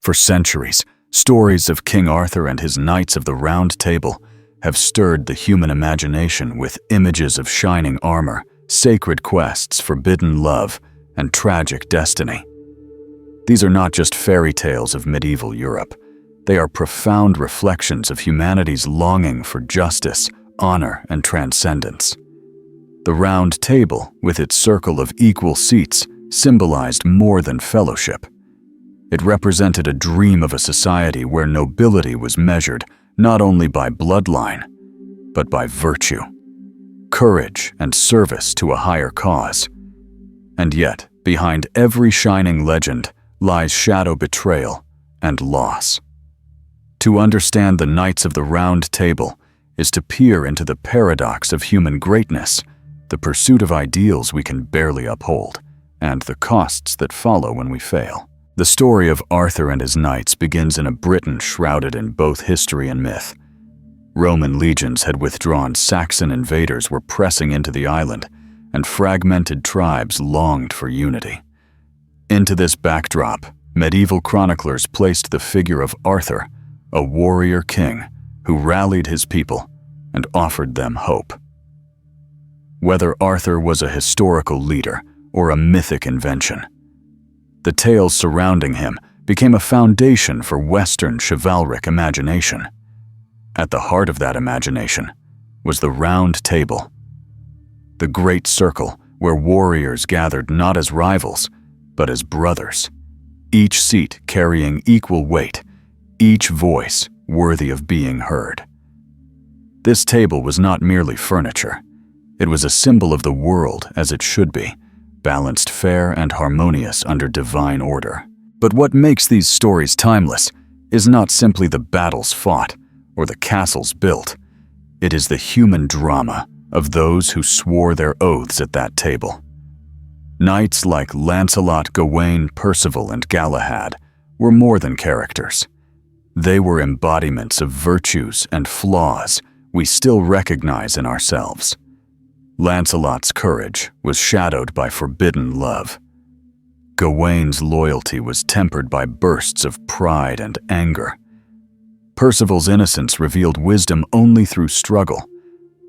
For centuries, stories of King Arthur and his Knights of the Round Table have stirred the human imagination with images of shining armor, sacred quests, forbidden love, and tragic destiny. These are not just fairy tales of medieval Europe. They are profound reflections of humanity's longing for justice, honor, and transcendence. The Round Table, with its circle of equal seats, symbolized more than fellowship. It represented a dream of a society where nobility was measured not only by bloodline, but by virtue, courage, and service to a higher cause. And yet, behind every shining legend lies shadow, betrayal, and loss. To understand the Knights of the Round Table is to peer into the paradox of human greatness, the pursuit of ideals we can barely uphold, and the costs that follow when we fail. The story of Arthur and his knights begins in a Britain shrouded in both history and myth. Roman legions had withdrawn, Saxon invaders were pressing into the island, and fragmented tribes longed for unity. Into this backdrop, medieval chroniclers placed the figure of Arthur, a warrior king who rallied his people and offered them hope. Whether Arthur was a historical leader or a mythic invention, the tales surrounding him became a foundation for Western chivalric imagination. At the heart of that imagination was the Round Table, the great circle where warriors gathered not as rivals, but as brothers, each seat carrying equal weight, each voice worthy of being heard. This table was not merely furniture. It was a symbol of the world as it should be, balanced, fair, and harmonious under divine order. But what makes these stories timeless is not simply the battles fought or the castles built. It is the human drama of those who swore their oaths at that table. Knights like Lancelot, Gawain, Percival, and Galahad were more than characters. They were embodiments of virtues and flaws we still recognize in ourselves. Lancelot's courage was shadowed by forbidden love. Gawain's loyalty was tempered by bursts of pride and anger. Percival's innocence revealed wisdom only through struggle,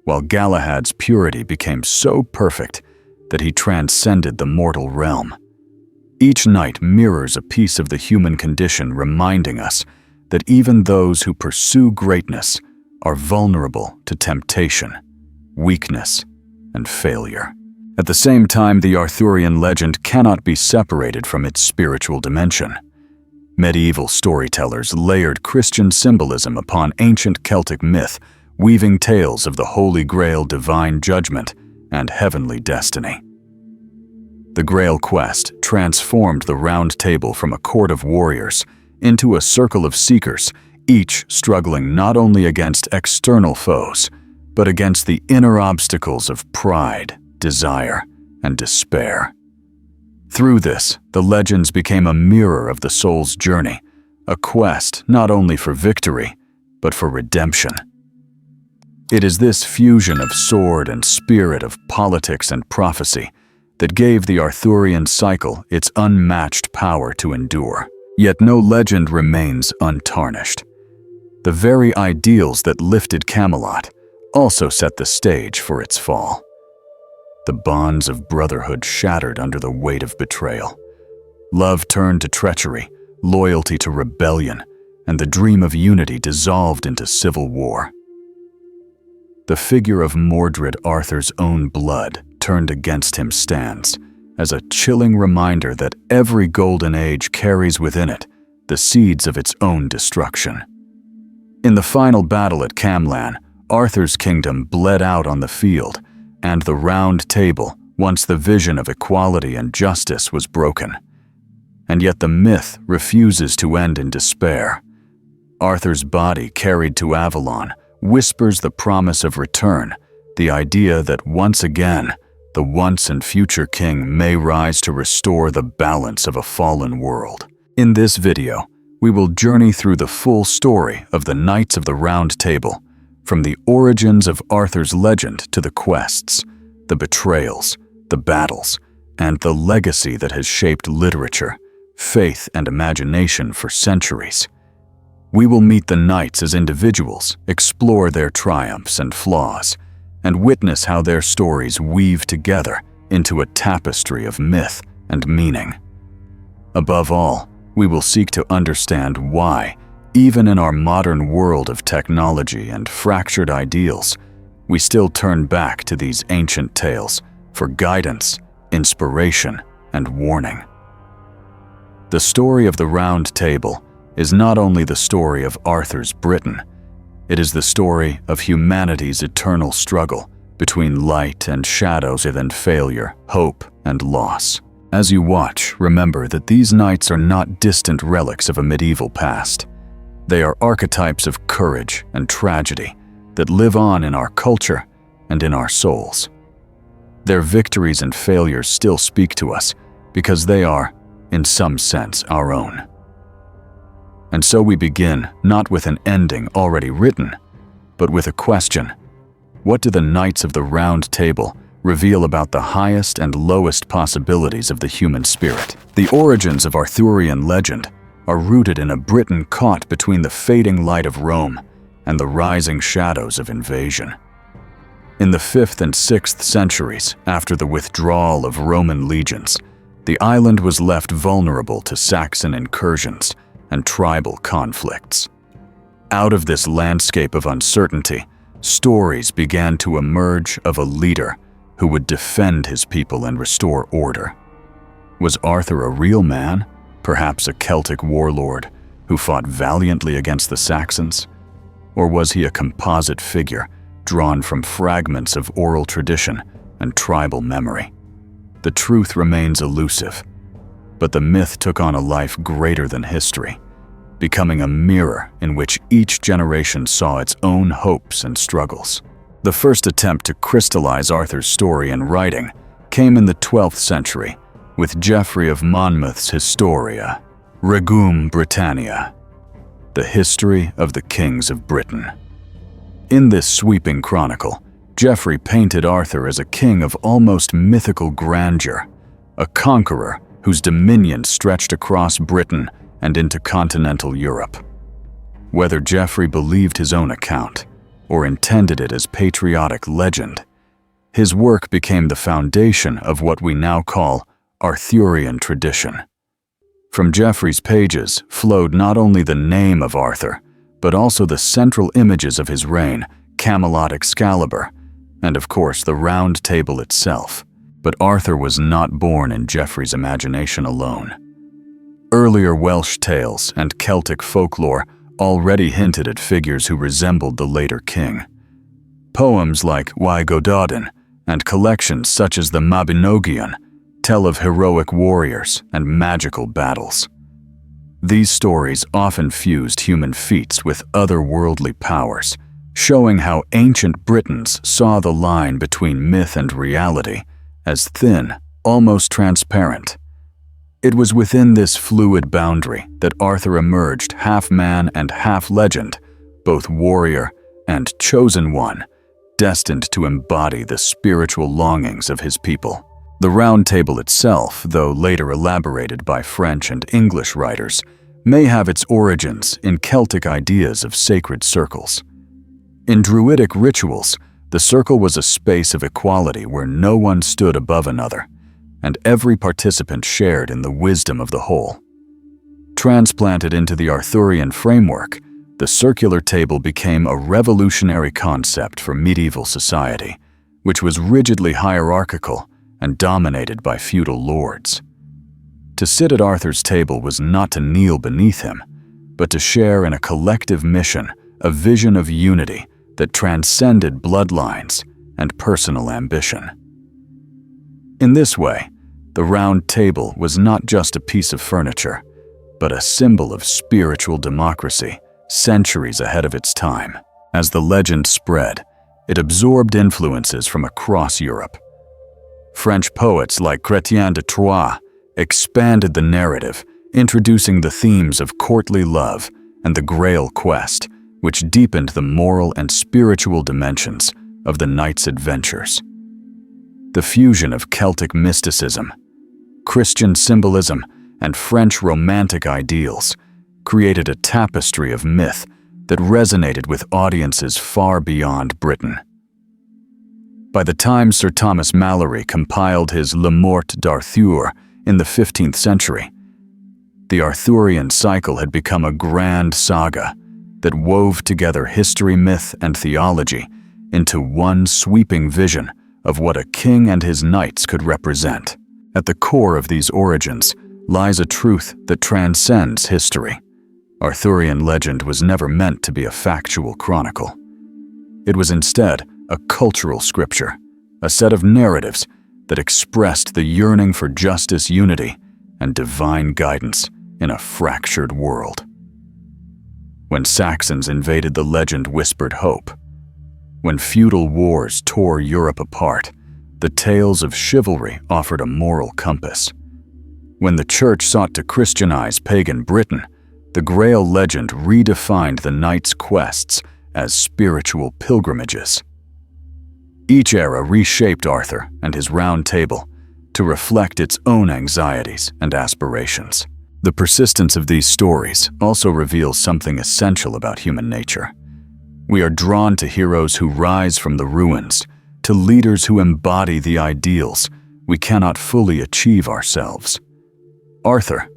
while Galahad's purity became so perfect that he transcended the mortal realm. Each knight mirrors a piece of the human condition, reminding us that even those who pursue greatness are vulnerable to temptation, weakness, and failure. At the same time, the Arthurian legend cannot be separated from its spiritual dimension. Medieval storytellers layered Christian symbolism upon ancient Celtic myth, weaving tales of the Holy Grail, divine judgment, and heavenly destiny. The Grail quest transformed the Round Table from a court of warriors into a circle of seekers, each struggling not only against external foes, but against the inner obstacles of pride, desire, and despair. Through this, the legends became a mirror of the soul's journey, a quest not only for victory, but for redemption. It is this fusion of sword and spirit, of politics and prophecy, that gave the Arthurian cycle its unmatched power to endure. Yet no legend remains untarnished. The very ideals that lifted Camelot also set the stage for its fall. The bonds of brotherhood shattered under the weight of betrayal. Love turned to treachery, loyalty to rebellion, and the dream of unity dissolved into civil war. The figure of Mordred, Arthur's own blood, turned against him, stands as a chilling reminder that every golden age carries within it the seeds of its own destruction. In the final battle at Camlan, Arthur's kingdom bled out on the field, and the Round Table, once the vision of equality and justice, was broken. And yet the myth refuses to end in despair. Arthur's body, carried to Avalon, whispers the promise of return, the idea that once again, the once and future king may rise to restore the balance of a fallen world. In this video, we will journey through the full story of the Knights of the Round Table, from the origins of Arthur's legend to the quests, the betrayals, the battles, and the legacy that has shaped literature, faith, and imagination for centuries. We will meet the knights as individuals, explore their triumphs and flaws, and witness how their stories weave together into a tapestry of myth and meaning. Above all, we will seek to understand why, even in our modern world of technology and fractured ideals, we still turn back to these ancient tales for guidance, inspiration, and warning. The story of the Round Table is not only the story of Arthur's Britain, it is the story of humanity's eternal struggle between light and shadows and failure, hope and loss. As you watch, remember that these knights are not distant relics of a medieval past. They are archetypes of courage and tragedy that live on in our culture and in our souls. Their victories and failures still speak to us because they are, in some sense, our own. And so we begin not with an ending already written, but with a question. What do the Knights of the Round Table reveal about the highest and lowest possibilities of the human spirit? The origins of Arthurian legend are rooted in a Britain caught between the fading light of Rome and the rising shadows of invasion. In the 5th and 6th centuries, after the withdrawal of Roman legions, the island was left vulnerable to Saxon incursions and tribal conflicts. Out of this landscape of uncertainty, stories began to emerge of a leader who would defend his people and restore order. Was Arthur a real man, perhaps a Celtic warlord who fought valiantly against the Saxons? Or was he a composite figure drawn from fragments of oral tradition and tribal memory? The truth remains elusive, but the myth took on a life greater than history, becoming a mirror in which each generation saw its own hopes and struggles. The first attempt to crystallize Arthur's story in writing came in the 12th century with Geoffrey of Monmouth's Historia, Regum Britannia, the history of the kings of Britain. In this sweeping chronicle, Geoffrey painted Arthur as a king of almost mythical grandeur, a conqueror whose dominion stretched across Britain and into continental Europe. Whether Geoffrey believed his own account or intended it as patriotic legend, his work became the foundation of what we now call Arthurian tradition. From Geoffrey's pages flowed not only the name of Arthur, but also the central images of his reign, Camelot Excalibur, and of course the Round Table itself. But Arthur was not born in Geoffrey's imagination alone. Earlier Welsh tales and Celtic folklore already hinted at figures who resembled the later king. Poems like Y Gododin and collections such as the Mabinogion tell of heroic warriors and magical battles. These stories often fused human feats with otherworldly powers, showing how ancient Britons saw the line between myth and reality as thin, almost transparent. It was within this fluid boundary that Arthur emerged half man and half legend, both warrior and chosen one, destined to embody the spiritual longings of his people. The Round Table itself, though later elaborated by French and English writers, may have its origins in Celtic ideas of sacred circles. In Druidic rituals, the circle was a space of equality where no one stood above another, and every participant shared in the wisdom of the whole. Transplanted into the Arthurian framework, the circular table became a revolutionary concept for medieval society, which was rigidly hierarchical and dominated by feudal lords. To sit at Arthur's table was not to kneel beneath him, but to share in a collective mission, a vision of unity that transcended bloodlines and personal ambition. In this way, the Round Table was not just a piece of furniture, but a symbol of spiritual democracy, centuries ahead of its time. As the legend spread, it absorbed influences from across Europe. French poets like Chrétien de Troyes expanded the narrative, introducing the themes of courtly love and the Grail quest, which deepened the moral and spiritual dimensions of the knight's adventures. The fusion of Celtic mysticism, Christian symbolism, and French Romantic ideals created a tapestry of myth that resonated with audiences far beyond Britain. By the time Sir Thomas Malory compiled his Le Morte d'Arthur in the 15th century, the Arthurian cycle had become a grand saga that wove together history, myth, and theology into one sweeping vision of what a king and his knights could represent. At the core of these origins lies a truth that transcends history. Arthurian legend was never meant to be a factual chronicle. It was instead a cultural scripture, a set of narratives that expressed the yearning for justice, unity, and divine guidance in a fractured world. When Saxons invaded, the legend whispered hope. When feudal wars tore Europe apart, the tales of chivalry offered a moral compass. When the Church sought to Christianize pagan Britain, the Grail legend redefined the knights' quests as spiritual pilgrimages. Each era reshaped Arthur and his Round Table to reflect its own anxieties and aspirations. The persistence of these stories also reveals something essential about human nature. We are drawn to heroes who rise from the ruins, to leaders who embody the ideals we cannot fully achieve ourselves. Arthur,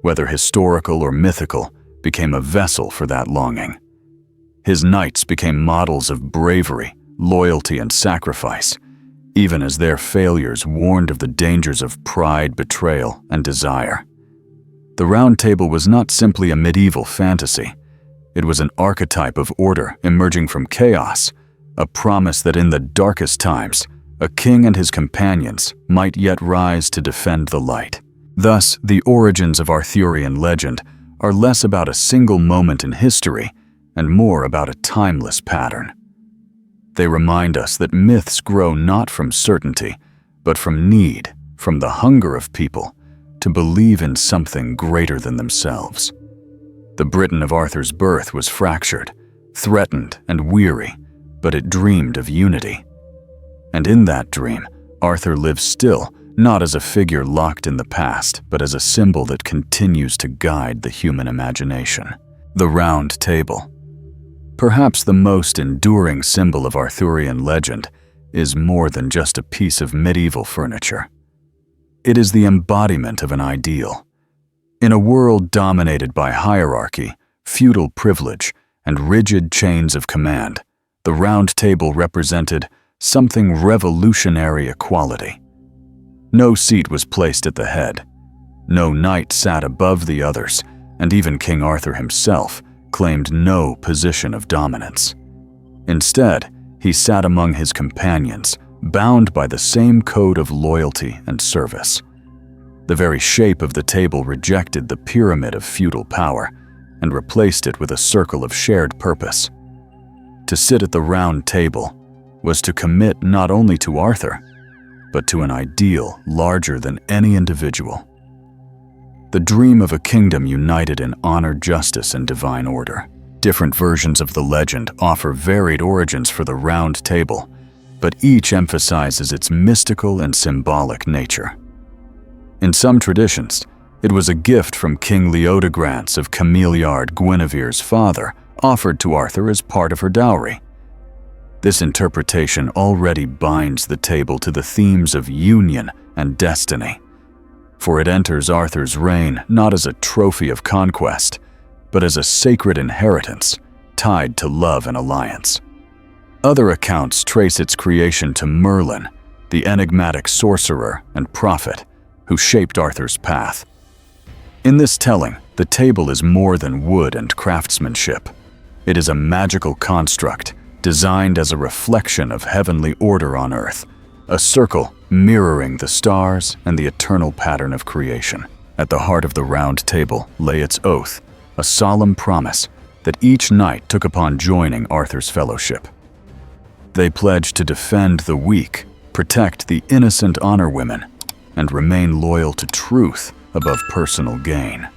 whether historical or mythical, became a vessel for that longing. His knights became models of bravery, loyalty, and sacrifice, even as their failures warned of the dangers of pride, betrayal, and desire. The Round Table was not simply a medieval fantasy. It was an archetype of order emerging from chaos, a promise that in the darkest times, a king and his companions might yet rise to defend the light. Thus, the origins of Arthurian legend are less about a single moment in history and more about a timeless pattern. They remind us that myths grow not from certainty, but from need, from the hunger of people to believe in something greater than themselves. The Britain of Arthur's birth was fractured, threatened, and weary, but it dreamed of unity. And in that dream, Arthur lives still, not as a figure locked in the past, but as a symbol that continues to guide the human imagination. The Round Table. Perhaps the most enduring symbol of Arthurian legend is more than just a piece of medieval furniture. It is the embodiment of an ideal. In a world dominated by hierarchy, feudal privilege, and rigid chains of command, the Round Table represented something revolutionary: equality. No seat was placed at the head. No knight sat above the others, and even King Arthur himself claimed no position of dominance. Instead, he sat among his companions, bound by the same code of loyalty and service. The very shape of the table rejected the pyramid of feudal power and replaced it with a circle of shared purpose. To sit at the Round Table was to commit not only to Arthur, but to an ideal larger than any individual. The dream of a kingdom united in honor, justice, and divine order. Different versions of the legend offer varied origins for the Round Table, but each emphasizes its mystical and symbolic nature. In some traditions, it was a gift from King Leodegrance of Cameliard, Guinevere's father, offered to Arthur as part of her dowry. This interpretation already binds the table to the themes of union and destiny, for it enters Arthur's reign not as a trophy of conquest, but as a sacred inheritance tied to love and alliance. Other accounts trace its creation to Merlin, the enigmatic sorcerer and prophet who shaped Arthur's path. In this telling, the table is more than wood and craftsmanship. It is a magical construct designed as a reflection of heavenly order on earth, a circle mirroring the stars and the eternal pattern of creation. At the heart of the Round Table lay its oath, a solemn promise that each knight took upon joining Arthur's fellowship. They pledged to defend the weak, protect the innocent, honor women, and remain loyal to truth above personal gain.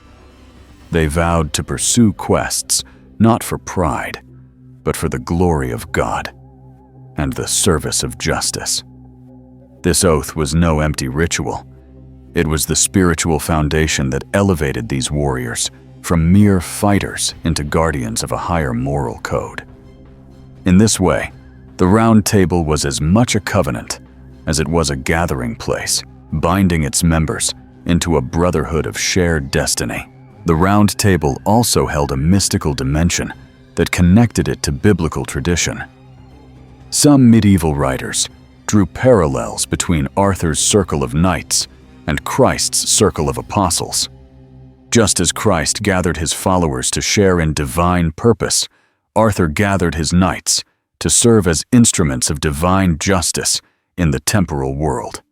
They vowed to pursue quests not for pride, but for the glory of God and the service of justice. This oath was no empty ritual. It was the spiritual foundation that elevated these warriors from mere fighters into guardians of a higher moral code. In this way, the Round Table was as much a covenant as it was a gathering place, binding its members into a brotherhood of shared destiny. The Round Table also held a mystical dimension that connected it to biblical tradition. Some medieval writers drew parallels between Arthur's circle of knights and Christ's circle of apostles. Just as Christ gathered his followers to share in divine purpose, Arthur gathered his knights to serve as instruments of divine justice in the temporal world.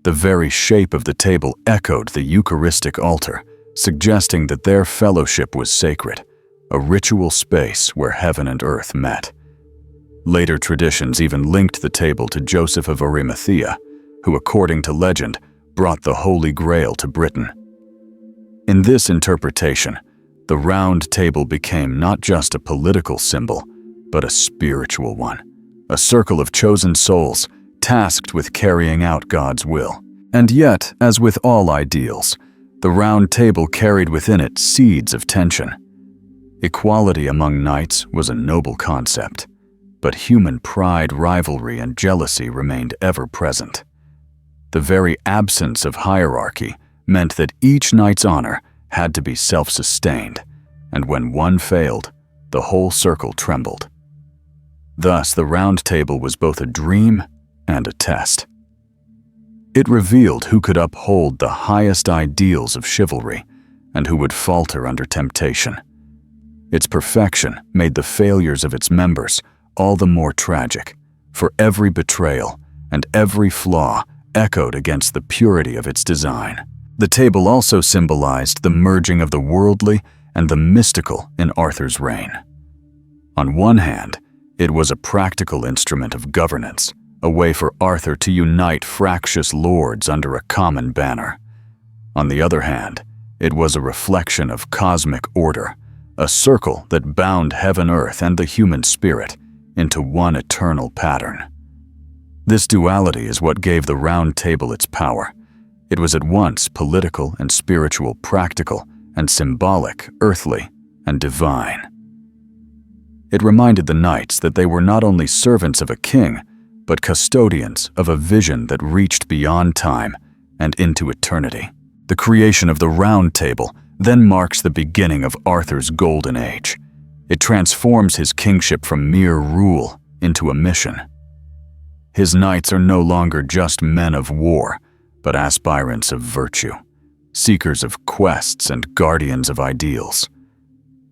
The very shape of the table echoed the Eucharistic altar, suggesting that their fellowship was sacred, a ritual space where heaven and earth met. Later traditions even linked the table to Joseph of Arimathea, who, according to legend, brought the Holy Grail to Britain. In this interpretation, the Round Table became not just a political symbol, but a spiritual one, a circle of chosen souls tasked with carrying out God's will. And yet, as with all ideals, the Round Table carried within it seeds of tension. Equality among knights was a noble concept, but human pride, rivalry, and jealousy remained ever present. The very absence of hierarchy meant that each knight's honor had to be self-sustained, and when one failed, the whole circle trembled. Thus, the Round Table was both a dream and a test. It revealed who could uphold the highest ideals of chivalry and who would falter under temptation. Its perfection made the failures of its members all the more tragic, for every betrayal and every flaw echoed against the purity of its design. The table also symbolized the merging of the worldly and the mystical in Arthur's reign. On one hand, it was a practical instrument of governance, a way for Arthur to unite fractious lords under a common banner. On the other hand, it was a reflection of cosmic order, a circle that bound heaven, earth, and the human spirit into one eternal pattern. This duality is what gave the Round Table its power. It was at once political and spiritual, practical and symbolic, earthly and divine. It reminded the knights that they were not only servants of a king, but custodians of a vision that reached beyond time and into eternity. The creation of the Round Table then marks the beginning of Arthur's golden age. It transforms his kingship from mere rule into a mission. His knights are no longer just men of war, but aspirants of virtue, seekers of quests and guardians of ideals.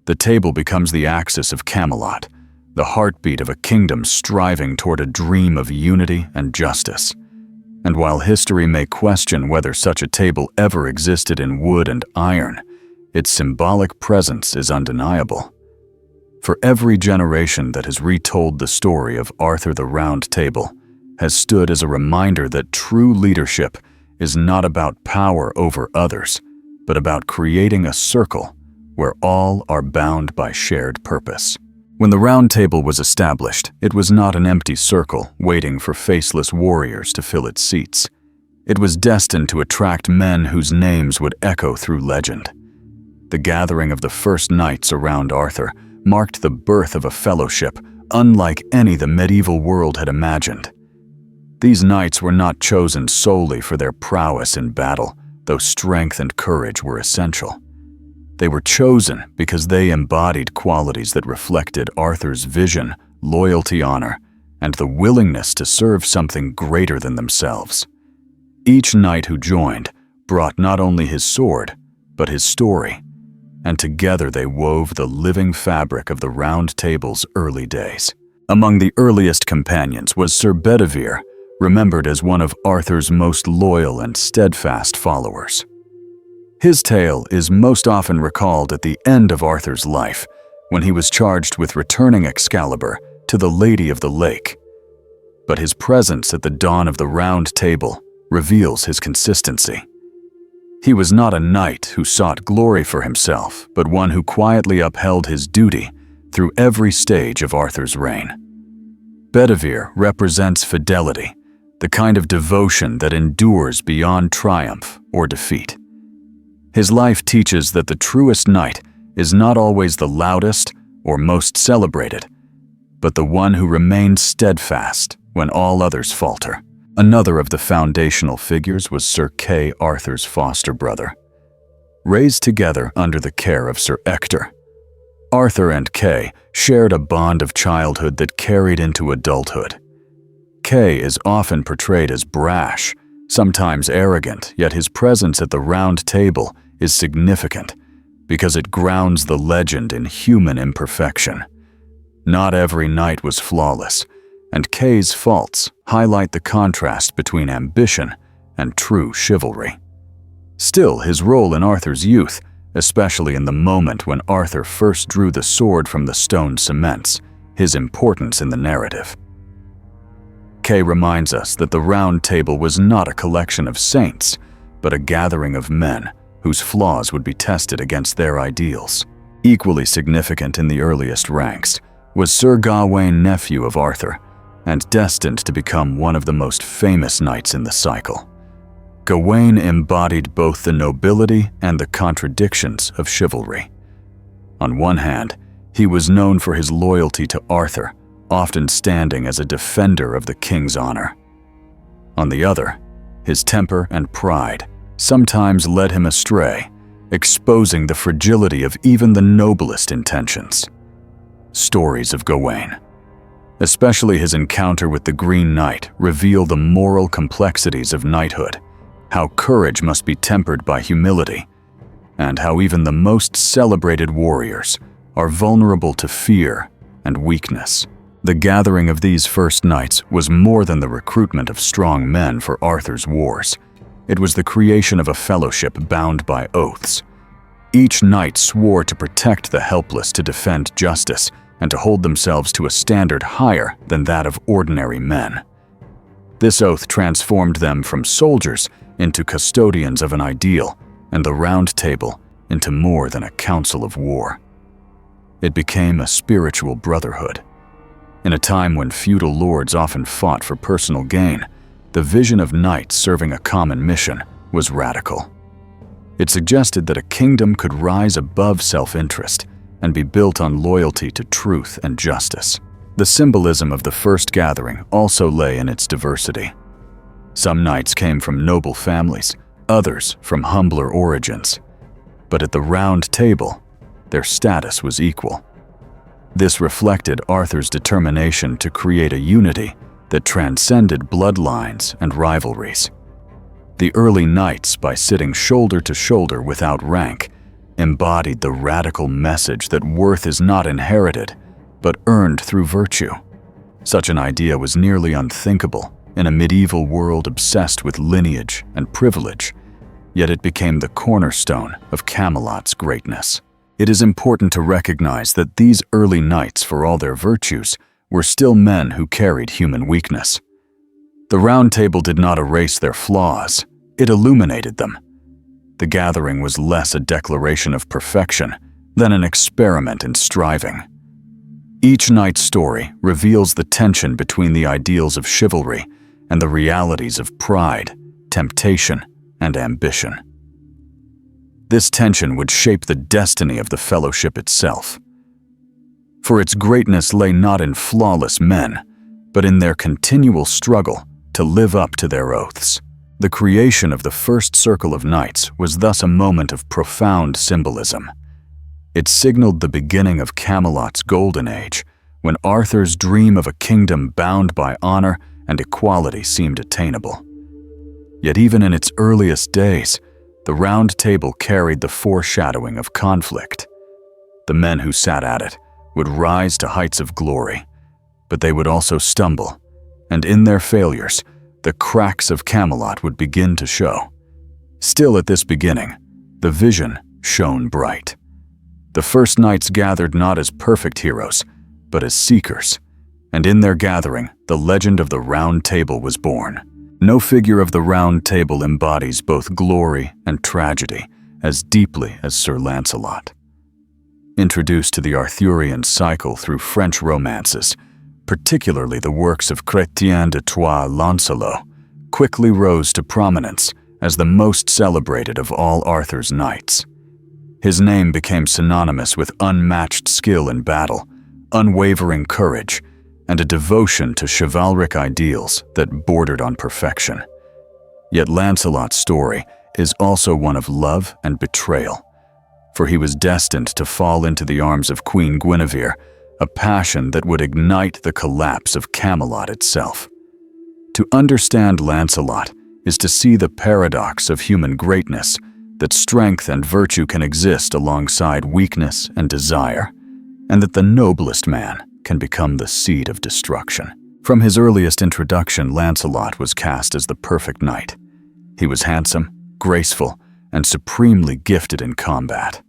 The table becomes the axis of Camelot, the heartbeat of a kingdom striving toward a dream of unity and justice. And while history may question whether such a table ever existed in wood and iron, its symbolic presence is undeniable. For every generation that has retold the story of Arthur the Round Table has stood as a reminder that true leadership is not about power over others, but about creating a circle where all are bound by shared purpose. When the Round Table was established, it was not an empty circle waiting for faceless warriors to fill its seats. It was destined to attract men whose names would echo through legend. The gathering of the first knights around Arthur marked the birth of a fellowship unlike any the medieval world had imagined. These knights were not chosen solely for their prowess in battle, though strength and courage were essential. They were chosen because they embodied qualities that reflected Arthur's vision, loyalty, honor, and the willingness to serve something greater than themselves. Each knight who joined brought not only his sword, but his story, and together they wove the living fabric of the Round Table's early days. Among the earliest companions was Sir Bedivere, remembered as one of Arthur's most loyal and steadfast followers. His tale is most often recalled at the end of Arthur's life, when he was charged with returning Excalibur to the Lady of the Lake. But his presence at the dawn of the Round Table reveals his consistency. He was not a knight who sought glory for himself, but one who quietly upheld his duty through every stage of Arthur's reign. Bedivere represents fidelity, the kind of devotion that endures beyond triumph or defeat. His life teaches that the truest knight is not always the loudest or most celebrated, but the one who remains steadfast when all others falter. Another of the foundational figures was Sir Kay Arthur's foster brother. Raised together under the care of Sir Ector, Arthur and Kay shared a bond of childhood that carried into adulthood. Kay is often portrayed as brash, sometimes arrogant, yet his presence at the round table is significant because it grounds the legend in human imperfection. Not every knight was flawless, and Kay's faults highlight the contrast between ambition and true chivalry. Still, his role in Arthur's youth, especially in the moment when Arthur first drew the sword from the stone cements his importance in the narrative. Kay reminds us that the Round Table was not a collection of saints, but a gathering of men whose flaws would be tested against their ideals. Equally significant in the earliest ranks was Sir Gawain, nephew of Arthur, and destined to become one of the most famous knights in the cycle. Gawain embodied both the nobility and the contradictions of chivalry. On one hand, he was known for his loyalty to Arthur, often standing as a defender of the king's honor. On the other, his temper and pride sometimes led him astray, exposing the fragility of even the noblest intentions. Stories of Gawain, especially his encounter with the Green Knight, reveal the moral complexities of knighthood, how courage must be tempered by humility, and how even the most celebrated warriors are vulnerable to fear and weakness. The gathering of these first knights was more than the recruitment of strong men for Arthur's wars. It was the creation of a fellowship bound by oaths. Each knight swore to protect the helpless, to defend justice, and to hold themselves to a standard higher than that of ordinary men. This oath transformed them from soldiers into custodians of an ideal, and the Round Table into more than a council of war. It became a spiritual brotherhood. In a time when feudal lords often fought for personal gain, the vision of knights serving a common mission was radical. It suggested that a kingdom could rise above self-interest and be built on loyalty to truth and justice. The symbolism of the first gathering also lay in its diversity. Some knights came from noble families, others from humbler origins. But at the Round Table, their status was equal. This reflected Arthur's determination to create a unity that transcended bloodlines and rivalries. The early knights, by sitting shoulder to shoulder without rank, embodied the radical message that worth is not inherited, but earned through virtue. Such an idea was nearly unthinkable in a medieval world obsessed with lineage and privilege, yet it became the cornerstone of Camelot's greatness. It is important to recognize that these early knights, for all their virtues, were still men who carried human weakness. The Round Table did not erase their flaws, it illuminated them. The gathering was less a declaration of perfection than an experiment in striving. Each knight's story reveals the tension between the ideals of chivalry and the realities of pride, temptation, and ambition. This tension would shape the destiny of the fellowship itself. For its greatness lay not in flawless men, but in their continual struggle to live up to their oaths. The creation of the first circle of knights was thus a moment of profound symbolism. It signaled the beginning of Camelot's golden age, when Arthur's dream of a kingdom bound by honor and equality seemed attainable. Yet even in its earliest days, the Round Table carried the foreshadowing of conflict. The men who sat at it would rise to heights of glory, but they would also stumble, and in their failures, the cracks of Camelot would begin to show. Still at this beginning, the vision shone bright. The first knights gathered not as perfect heroes, but as seekers, and in their gathering, the legend of the Round Table was born. No figure of the Round Table embodies both glory and tragedy as deeply as Sir Lancelot. Introduced to the Arthurian cycle through French romances, particularly the works of Chrétien de Troyes Lancelot, quickly rose to prominence as the most celebrated of all Arthur's knights. His name became synonymous with unmatched skill in battle, unwavering courage, and a devotion to chivalric ideals that bordered on perfection. Yet Lancelot's story is also one of love and betrayal, for he was destined to fall into the arms of Queen Guinevere, a passion that would ignite the collapse of Camelot itself. To understand Lancelot is to see the paradox of human greatness, that strength and virtue can exist alongside weakness and desire, and that the noblest man can become the seed of destruction. From his earliest introduction, Lancelot was cast as the perfect knight. He was handsome, graceful, and supremely gifted in combat.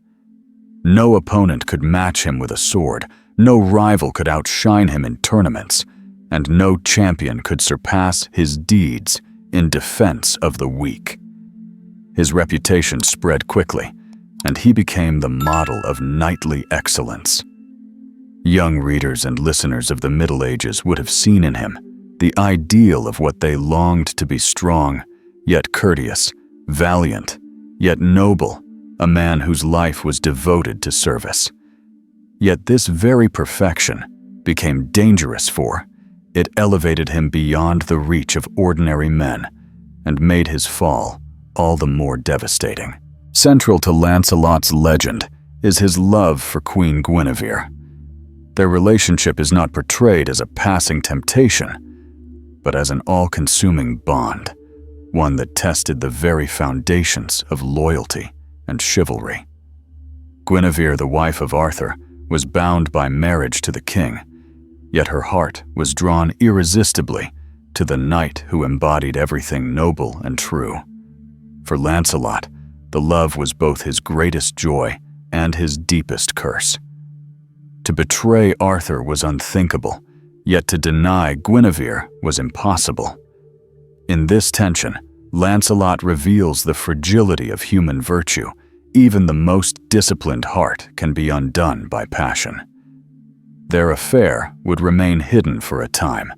No opponent could match him with a sword, no rival could outshine him in tournaments, and no champion could surpass his deeds in defense of the weak. His reputation spread quickly, and he became the model of knightly excellence. Young readers and listeners of the Middle Ages would have seen in him the ideal of what they longed to be: strong, yet courteous, valiant, yet noble, a man whose life was devoted to service. Yet this very perfection became dangerous, for it elevated him beyond the reach of ordinary men and made his fall all the more devastating. Central to Lancelot's legend is his love for Queen Guinevere. Their relationship is not portrayed as a passing temptation, but as an all-consuming bond, one that tested the very foundations of loyalty and chivalry. Guinevere, the wife of Arthur, was bound by marriage to the king, yet her heart was drawn irresistibly to the knight who embodied everything noble and true. For Lancelot, the love was both his greatest joy and his deepest curse. To betray Arthur was unthinkable, yet to deny Guinevere was impossible. In this tension, Lancelot reveals the fragility of human virtue. Even the most disciplined heart can be undone by passion. Their affair would remain hidden for a time,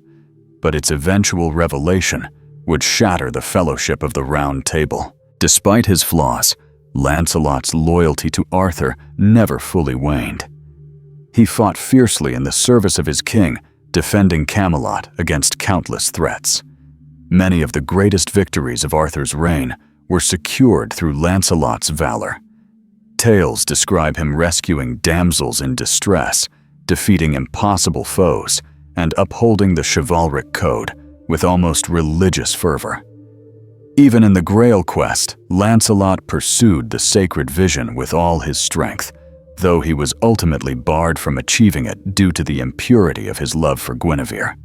but its eventual revelation would shatter the fellowship of the Round Table. Despite his flaws, Lancelot's loyalty to Arthur never fully waned. He fought fiercely in the service of his king, defending Camelot against countless threats. Many of the greatest victories of Arthur's reign were secured through Lancelot's valor. Tales describe him rescuing damsels in distress, defeating impossible foes, and upholding the chivalric code with almost religious fervor. Even in the Grail quest, Lancelot pursued the sacred vision with all his strength, though he was ultimately barred from achieving it due to the impurity of his love for Guinevere.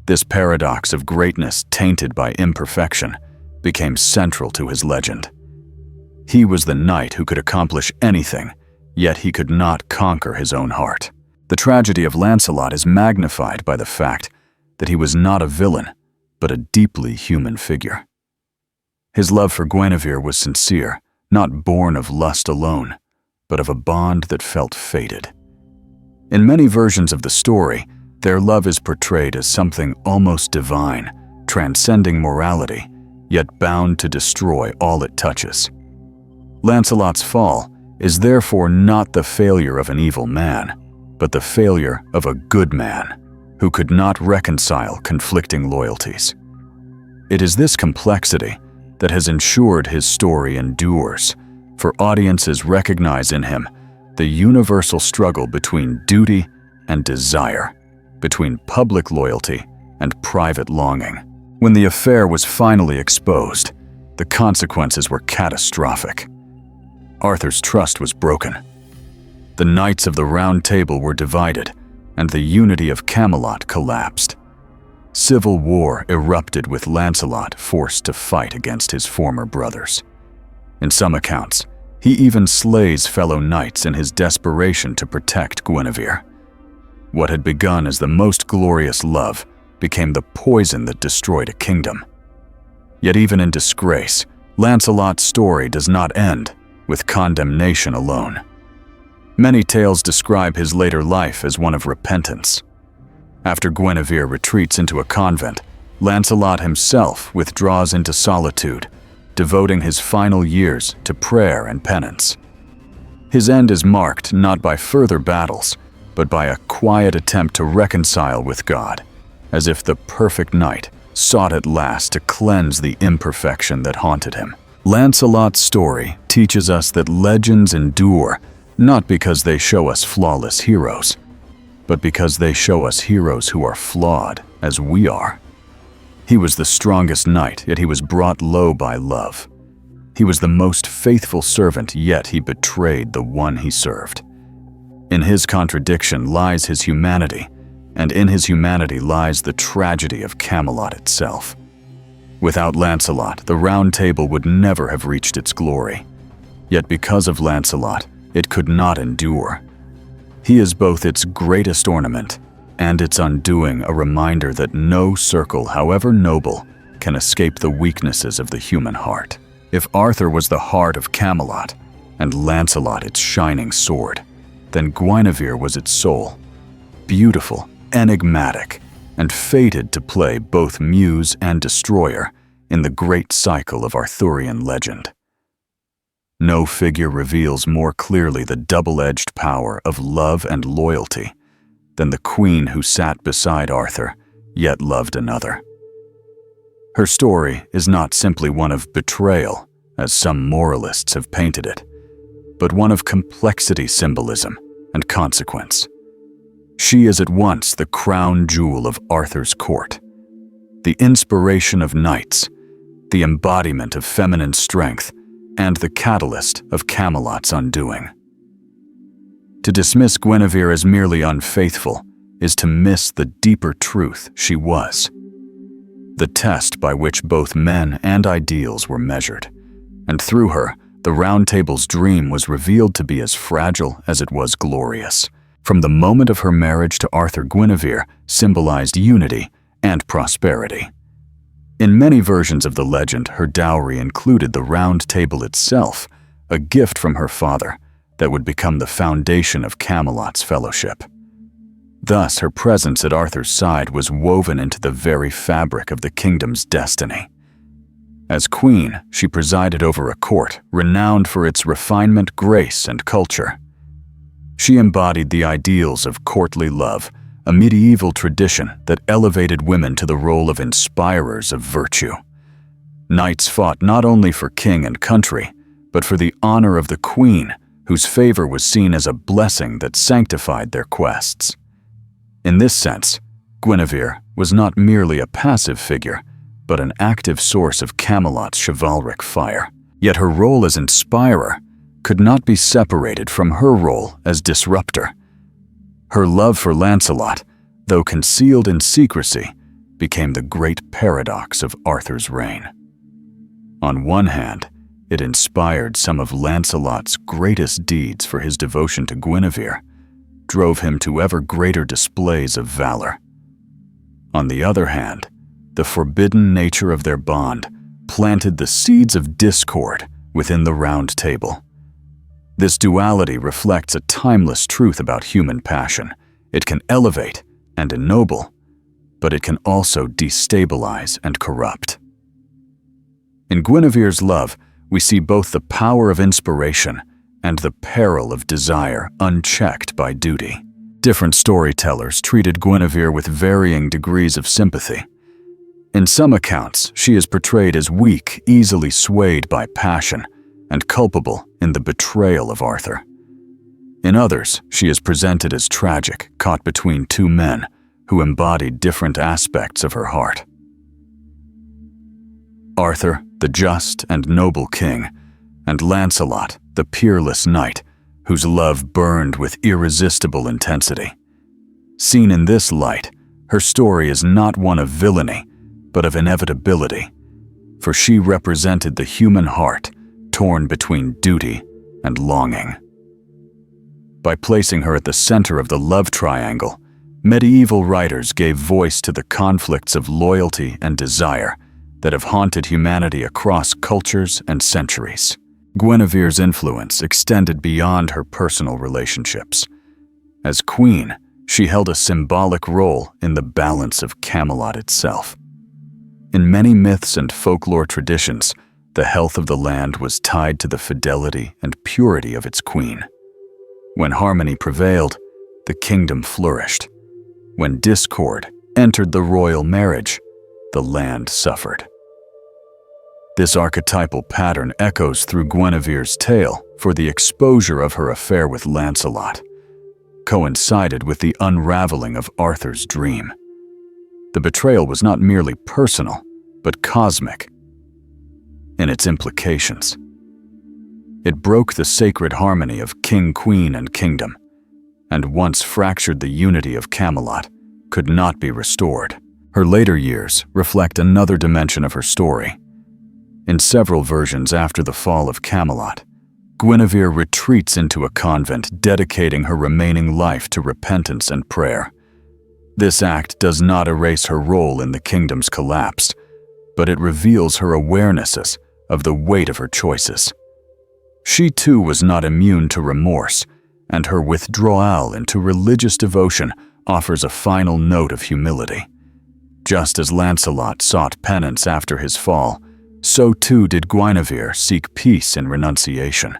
This paradox of greatness tainted by imperfection became central to his legend. He was the knight who could accomplish anything, yet he could not conquer his own heart. The tragedy of Lancelot is magnified by the fact that he was not a villain, but a deeply human figure. His love for Guinevere was sincere, not born of lust alone, but of a bond that felt fated. In many versions of the story, their love is portrayed as something almost divine, transcending morality, yet bound to destroy all it touches. Lancelot's fall is therefore not the failure of an evil man, but the failure of a good man who could not reconcile conflicting loyalties. It is this complexity that has ensured his story endures, for audiences recognize in him the universal struggle between duty and desire, between public loyalty and private longing. When the affair was finally exposed, the consequences were catastrophic. Arthur's trust was broken. The knights of the Round Table were divided, and the unity of Camelot collapsed. Civil war erupted, with Lancelot forced to fight against his former brothers. In some accounts, he even slays fellow knights in his desperation to protect Guinevere. What had begun as the most glorious love became the poison that destroyed a kingdom. Yet even in disgrace, Lancelot's story does not end with condemnation alone. Many tales describe his later life as one of repentance. After Guinevere retreats into a convent, Lancelot himself withdraws into solitude, devoting his final years to prayer and penance. His end is marked not by further battles, but by a quiet attempt to reconcile with God, as if the perfect knight sought at last to cleanse the imperfection that haunted him. Lancelot's story teaches us that legends endure not because they show us flawless heroes, but because they show us heroes who are flawed as we are. He was the strongest knight, yet he was brought low by love. He was the most faithful servant, yet he betrayed the one he served. In his contradiction lies his humanity, and in his humanity lies the tragedy of Camelot itself. Without Lancelot, the Round Table would never have reached its glory. Yet because of Lancelot, it could not endure. He is both its greatest ornament and its undoing, a reminder that no circle, however noble, can escape the weaknesses of the human heart. If Arthur was the heart of Camelot, and Lancelot its shining sword, then Guinevere was its soul. Beautiful, enigmatic, and fated to play both muse and destroyer in the great cycle of Arthurian legend. No figure reveals more clearly the double-edged power of love and loyalty than the queen who sat beside Arthur, yet loved another. Her story is not simply one of betrayal, as some moralists have painted it, but one of complexity, symbolism, and consequence. She is at once the crown jewel of Arthur's court, the inspiration of knights, the embodiment of feminine strength, and the catalyst of Camelot's undoing. To dismiss Guinevere as merely unfaithful is to miss the deeper truth she was, the test by which both men and ideals were measured, and through her, the Round Table's dream was revealed to be as fragile as it was glorious. From the moment of her marriage to Arthur, Guinevere symbolized unity and prosperity. In many versions of the legend, her dowry included the Round Table itself, a gift from her father that would become the foundation of Camelot's fellowship. Thus, her presence at Arthur's side was woven into the very fabric of the kingdom's destiny. As queen, she presided over a court renowned for its refinement, grace, and culture. She embodied the ideals of courtly love, a medieval tradition that elevated women to the role of inspirers of virtue. Knights fought not only for king and country, but for the honor of the queen, whose favor was seen as a blessing that sanctified their quests. In this sense, Guinevere was not merely a passive figure, but an active source of Camelot's chivalric fire. Yet her role as inspirer could not be separated from her role as disruptor. Her love for Lancelot, though concealed in secrecy, became the great paradox of Arthur's reign. On one hand, it inspired some of Lancelot's greatest deeds, for his devotion to Guinevere drove him to ever greater displays of valor. On the other hand, the forbidden nature of their bond planted the seeds of discord within the Round Table. This duality reflects a timeless truth about human passion. It can elevate and ennoble, but it can also destabilize and corrupt. In Guinevere's love, we see both the power of inspiration and the peril of desire unchecked by duty. Different storytellers treated Guinevere with varying degrees of sympathy. In some accounts, she is portrayed as weak, easily swayed by passion, and culpable in the betrayal of Arthur. In others, she is presented as tragic, caught between two men who embodied different aspects of her heart. Arthur, the just and noble king, and Lancelot, the peerless knight, whose love burned with irresistible intensity. Seen in this light, her story is not one of villainy, but of inevitability, for she represented the human heart torn between duty and longing. By placing her at the center of the love triangle, medieval writers gave voice to the conflicts of loyalty and desire that have haunted humanity across cultures and centuries. Guinevere's influence extended beyond her personal relationships. As queen, she held a symbolic role in the balance of Camelot itself. In many myths and folklore traditions, the health of the land was tied to the fidelity and purity of its queen. When harmony prevailed, the kingdom flourished. When discord entered the royal marriage, the land suffered. This archetypal pattern echoes through Guinevere's tale, for the exposure of her affair with Lancelot coincided with the unraveling of Arthur's dream. The betrayal was not merely personal, but cosmic in its implications. It broke the sacred harmony of king, queen, and kingdom, and once fractured the unity of Camelot, could not be restored. Her later years reflect another dimension of her story. In several versions after the fall of Camelot, Guinevere retreats into a convent, dedicating her remaining life to repentance and prayer. This act does not erase her role in the kingdom's collapse, but it reveals her awarenesses of the weight of her choices. She too was not immune to remorse, and her withdrawal into religious devotion offers a final note of humility. Just as Lancelot sought penance after his fall, so too did Guinevere seek peace in renunciation.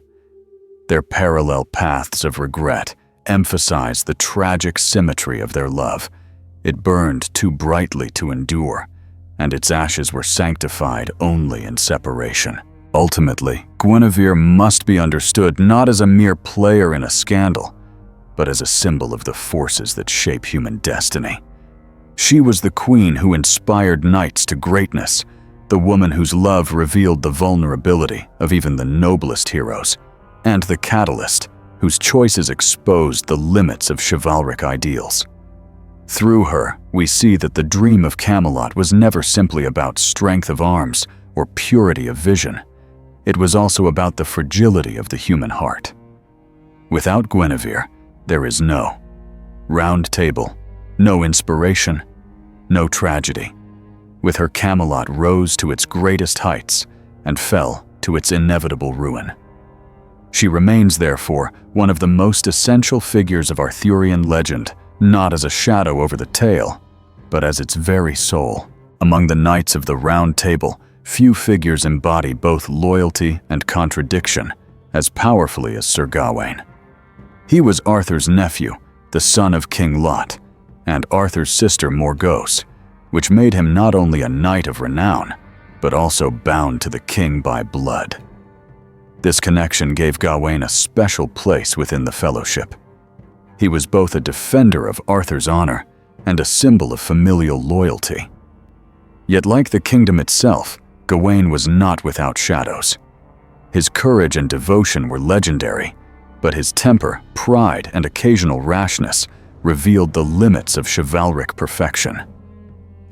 Their parallel paths of regret emphasize the tragic symmetry of their love. It burned too brightly to endure, and its ashes were sanctified only in separation. Ultimately, Guinevere must be understood not as a mere player in a scandal, but as a symbol of the forces that shape human destiny. She was the queen who inspired knights to greatness, the woman whose love revealed the vulnerability of even the noblest heroes, and the catalyst whose choices exposed the limits of chivalric ideals. Through her, we see that the dream of Camelot was never simply about strength of arms or purity of vision. It was also about the fragility of the human heart. Without Guinevere, there is no Round Table, no inspiration, no tragedy. With her, Camelot rose to its greatest heights and fell to its inevitable ruin. She remains, therefore, one of the most essential figures of Arthurian legend, not as a shadow over the tale, but as its very soul. Among the knights of the Round Table, few figures embody both loyalty and contradiction as powerfully as Sir Gawain. He was Arthur's nephew, the son of King Lot, and Arthur's sister Morgause, which made him not only a knight of renown, but also bound to the king by blood. This connection gave Gawain a special place within the fellowship. He was both a defender of Arthur's honor and a symbol of familial loyalty. Yet like the kingdom itself, Gawain was not without shadows. His courage and devotion were legendary, but his temper, pride, and occasional rashness revealed the limits of chivalric perfection.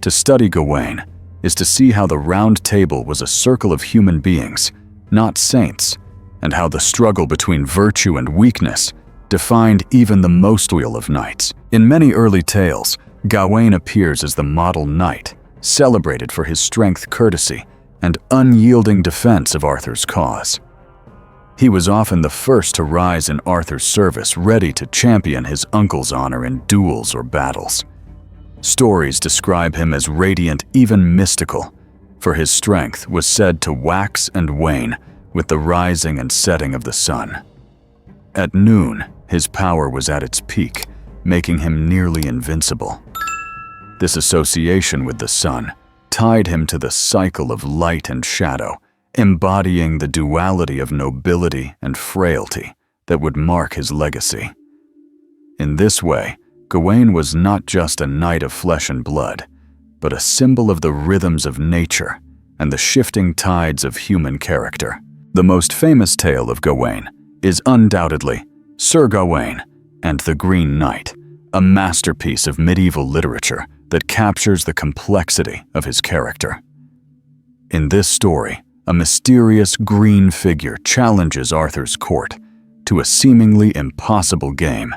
To study Gawain is to see how the Round Table was a circle of human beings, not saints, and how the struggle between virtue and weakness defined even the most loyal of knights. In many early tales, Gawain appears as the model knight, celebrated for his strength, courtesy, and unyielding defense of Arthur's cause. He was often the first to rise in Arthur's service, ready to champion his uncle's honor in duels or battles. Stories describe him as radiant, even mystical, for his strength was said to wax and wane with the rising and setting of the sun. At noon, his power was at its peak, making him nearly invincible. This association with the sun tied him to the cycle of light and shadow, embodying the duality of nobility and frailty that would mark his legacy. In this way, Gawain was not just a knight of flesh and blood, but a symbol of the rhythms of nature and the shifting tides of human character. The most famous tale of Gawain is undoubtedly Sir Gawain and the Green Knight, a masterpiece of medieval literature that captures the complexity of his character. In this story, a mysterious green figure challenges Arthur's court to a seemingly impossible game.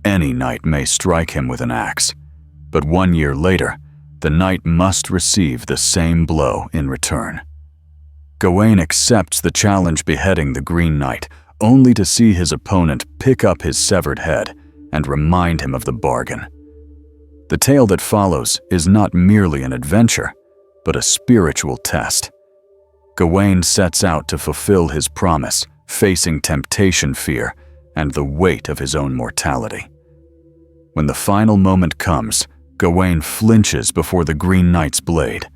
Any knight may strike him with an axe, but 1 year later, the knight must receive the same blow in return. Gawain accepts the challenge, beheading the Green Knight, only to see his opponent pick up his severed head and remind him of the bargain. The tale that follows is not merely an adventure, but a spiritual test. Gawain sets out to fulfill his promise, facing temptation, fear, and the weight of his own mortality. When the final moment comes, Gawain flinches before the Green Knight's blade,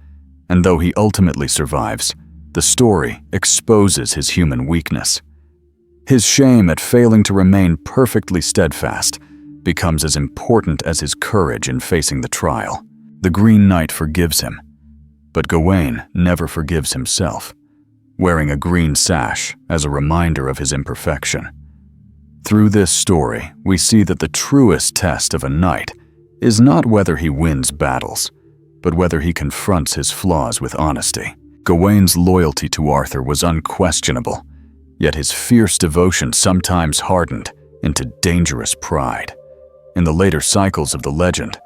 and though he ultimately survives, the story exposes his human weakness. His shame at failing to remain perfectly steadfast becomes as important as his courage in facing the trial. The Green Knight forgives him, but Gawain never forgives himself, wearing a green sash as a reminder of his imperfection. Through this story, we see that the truest test of a knight is not whether he wins battles, but whether he confronts his flaws with honesty. Gawain's loyalty to Arthur was unquestionable, yet his fierce devotion sometimes hardened into dangerous pride. In the later cycles of the legend,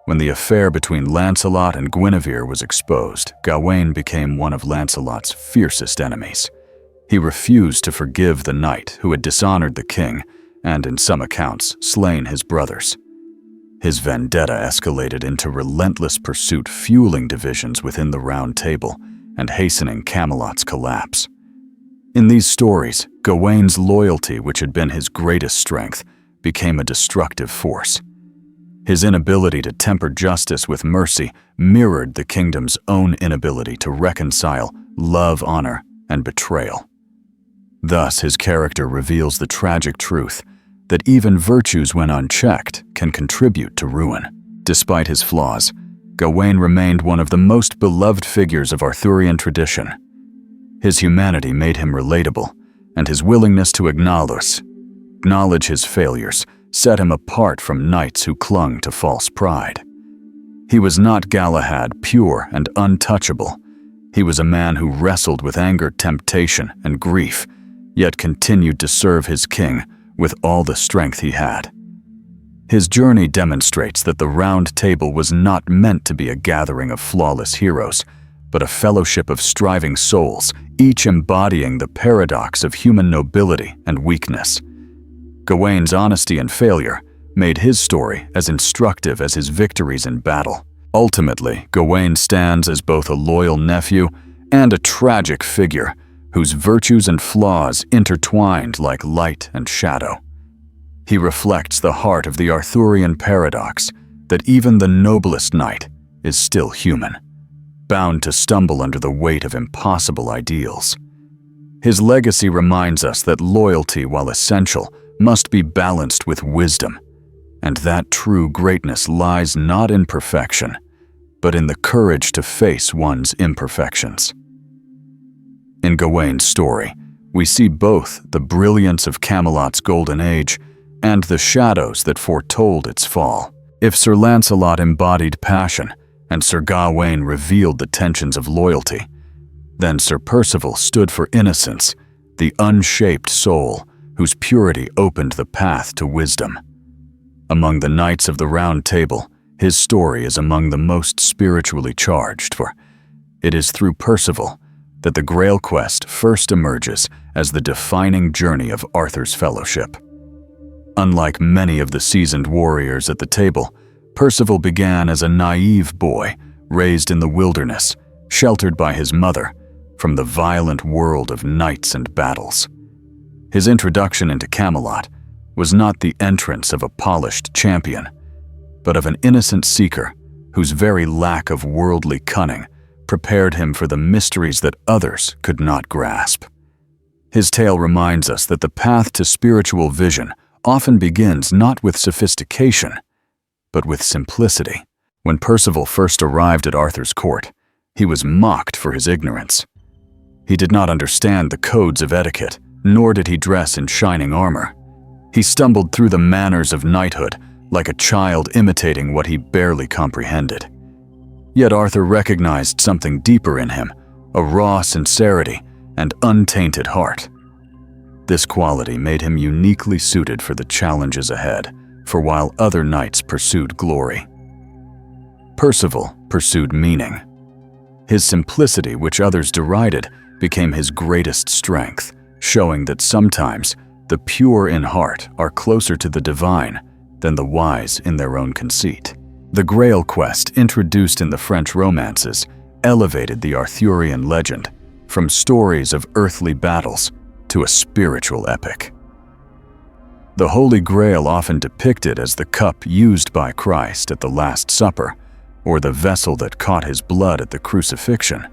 when the affair between Lancelot and Guinevere was exposed, Gawain became one of Lancelot's fiercest enemies. He refused to forgive the knight who had dishonored the king and, in some accounts, slain his brothers. His vendetta escalated into relentless pursuit, fueling divisions within the Round Table and hastening Camelot's collapse. In these stories, Gawain's loyalty, which had been his greatest strength, became a destructive force. His inability to temper justice with mercy mirrored the kingdom's own inability to reconcile love, honor, and betrayal. Thus, his character reveals the tragic truth that even virtues, when unchecked, can contribute to ruin. Despite his flaws, Gawain remained one of the most beloved figures of Arthurian tradition. His humanity made him relatable, and his willingness to acknowledge his failures set him apart from knights who clung to false pride. He was not Galahad, pure and untouchable. He was a man who wrestled with anger, temptation, and grief, yet continued to serve his king with all the strength he had. His journey demonstrates that the Round Table was not meant to be a gathering of flawless heroes, but a fellowship of striving souls, each embodying the paradox of human nobility and weakness. Gawain's honesty and failure made his story as instructive as his victories in battle. Ultimately, Gawain stands as both a loyal nephew and a tragic figure whose virtues and flaws intertwined like light and shadow. He reflects the heart of the Arthurian paradox that even the noblest knight is still human, bound to stumble under the weight of impossible ideals. His legacy reminds us that loyalty, while essential, must be balanced with wisdom, and that true greatness lies not in perfection, but in the courage to face one's imperfections. In Gawain's story, we see both the brilliance of Camelot's golden age and the shadows that foretold its fall. If Sir Lancelot embodied passion and Sir Gawain revealed the tensions of loyalty, then Sir Percival stood for innocence, the unshaped soul whose purity opened the path to wisdom. Among the knights of the Round Table, his story is among the most spiritually charged, for it is through Percival that the Grail quest first emerges as the defining journey of Arthur's fellowship. Unlike many of the seasoned warriors at the table, Percival began as a naive boy raised in the wilderness, sheltered by his mother from the violent world of knights and battles. His introduction into Camelot was not the entrance of a polished champion, but of an innocent seeker whose very lack of worldly cunning prepared him for the mysteries that others could not grasp. His tale reminds us that the path to spiritual vision often begins not with sophistication, but with simplicity. When Percival first arrived at Arthur's court, he was mocked for his ignorance. He did not understand the codes of etiquette, nor did he dress in shining armor. He stumbled through the manners of knighthood like a child imitating what he barely comprehended. Yet Arthur recognized something deeper in him, a raw sincerity and untainted heart. This quality made him uniquely suited for the challenges ahead, for while other knights pursued glory, Percival pursued meaning. His simplicity, which others derided, became his greatest strength, showing that sometimes the pure in heart are closer to the divine than the wise in their own conceit. The Grail quest, introduced in the French romances, elevated the Arthurian legend from stories of earthly battles to a spiritual epic. The Holy Grail, often depicted as the cup used by Christ at the Last Supper, or the vessel that caught his blood at the crucifixion,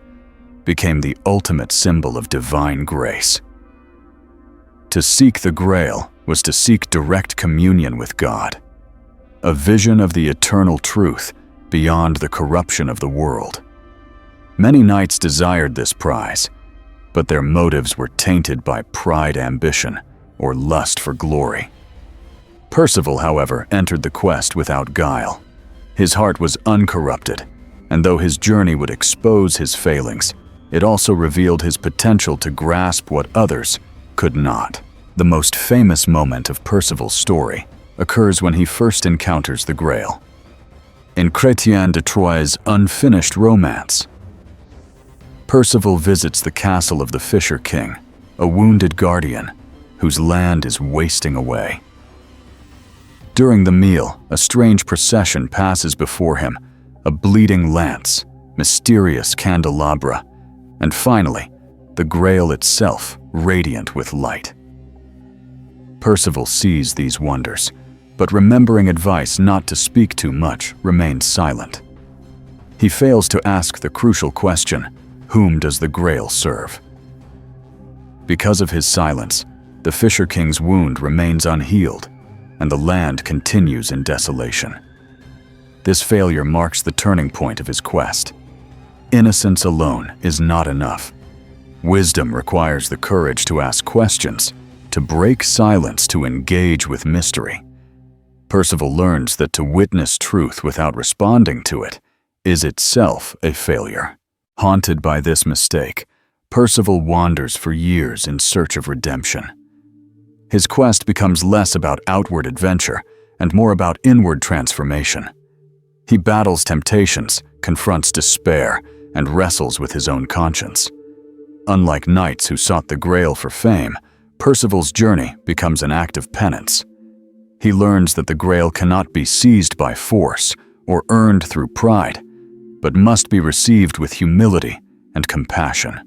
became the ultimate symbol of divine grace. To seek the Grail was to seek direct communion with God, a vision of the eternal truth beyond the corruption of the world. Many knights desired this prize, but their motives were tainted by pride, ambition, or lust for glory. Percival, however, entered the quest without guile. His heart was uncorrupted, and though his journey would expose his failings, it also revealed his potential to grasp what others could not. The most famous moment of Percival's story occurs when he first encounters the Grail. In Chrétien de Troyes' unfinished romance, Percival visits the castle of the Fisher King, a wounded guardian whose land is wasting away. During the meal, a strange procession passes before him, a bleeding lance, mysterious candelabra, and finally, the Grail itself, radiant with light. Percival sees these wonders, but remembering advice not to speak too much, remains silent. He fails to ask the crucial question, whom does the Grail serve? Because of his silence, the Fisher King's wound remains unhealed, and the land continues in desolation. This failure marks the turning point of his quest. Innocence alone is not enough. Wisdom requires the courage to ask questions, to break silence, to engage with mystery. Percival learns that to witness truth without responding to it is itself a failure. Haunted by this mistake, Percival wanders for years in search of redemption. His quest becomes less about outward adventure and more about inward transformation. He battles temptations, confronts despair, and wrestles with his own conscience. Unlike knights who sought the Grail for fame, Percival's journey becomes an act of penance. He learns that the Grail cannot be seized by force or earned through pride, but must be received with humility and compassion.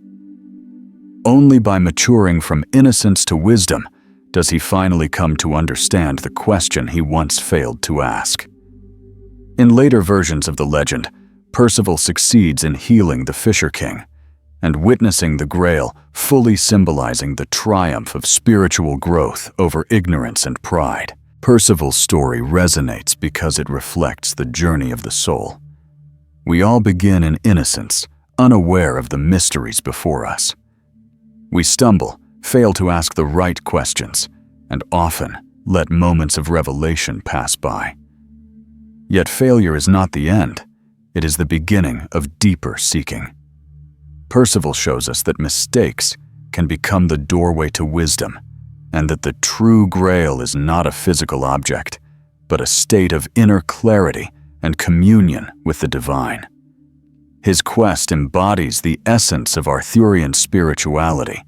Only by maturing from innocence to wisdom does he finally come to understand the question he once failed to ask. In later versions of the legend, Percival succeeds in healing the Fisher King and witnessing the Grail, fully symbolizing the triumph of spiritual growth over ignorance and pride. Percival's story resonates because it reflects the journey of the soul. We all begin in innocence, unaware of the mysteries before us. We stumble, fail to ask the right questions, and often let moments of revelation pass by. Yet failure is not the end. It is the beginning of deeper seeking. Percival shows us that mistakes can become the doorway to wisdom, and that the true Grail is not a physical object, but a state of inner clarity and communion with the divine. His quest embodies the essence of Arthurian spirituality,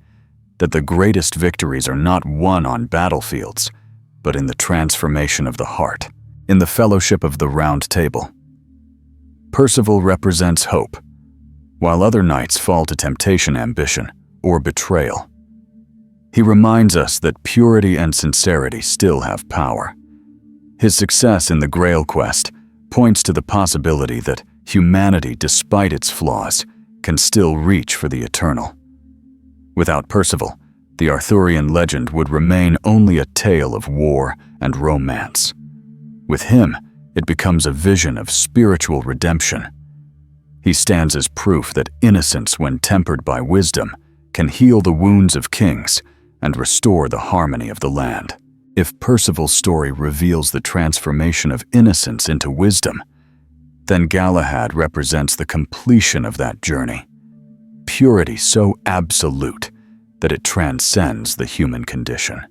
that the greatest victories are not won on battlefields, but in the transformation of the heart. In the Fellowship of the Round Table, Percival represents hope, while other knights fall to temptation, ambition, or betrayal. He reminds us that purity and sincerity still have power. His success in the Grail quest points to the possibility that humanity, despite its flaws, can still reach for the eternal. Without Percival, the Arthurian legend would remain only a tale of war and romance. With him, it becomes a vision of spiritual redemption. He stands as proof that innocence, when tempered by wisdom, can heal the wounds of kings and restore the harmony of the land. If Percival's story reveals the transformation of innocence into wisdom, then Galahad represents the completion of that journey. Purity so absolute that it transcends the human condition.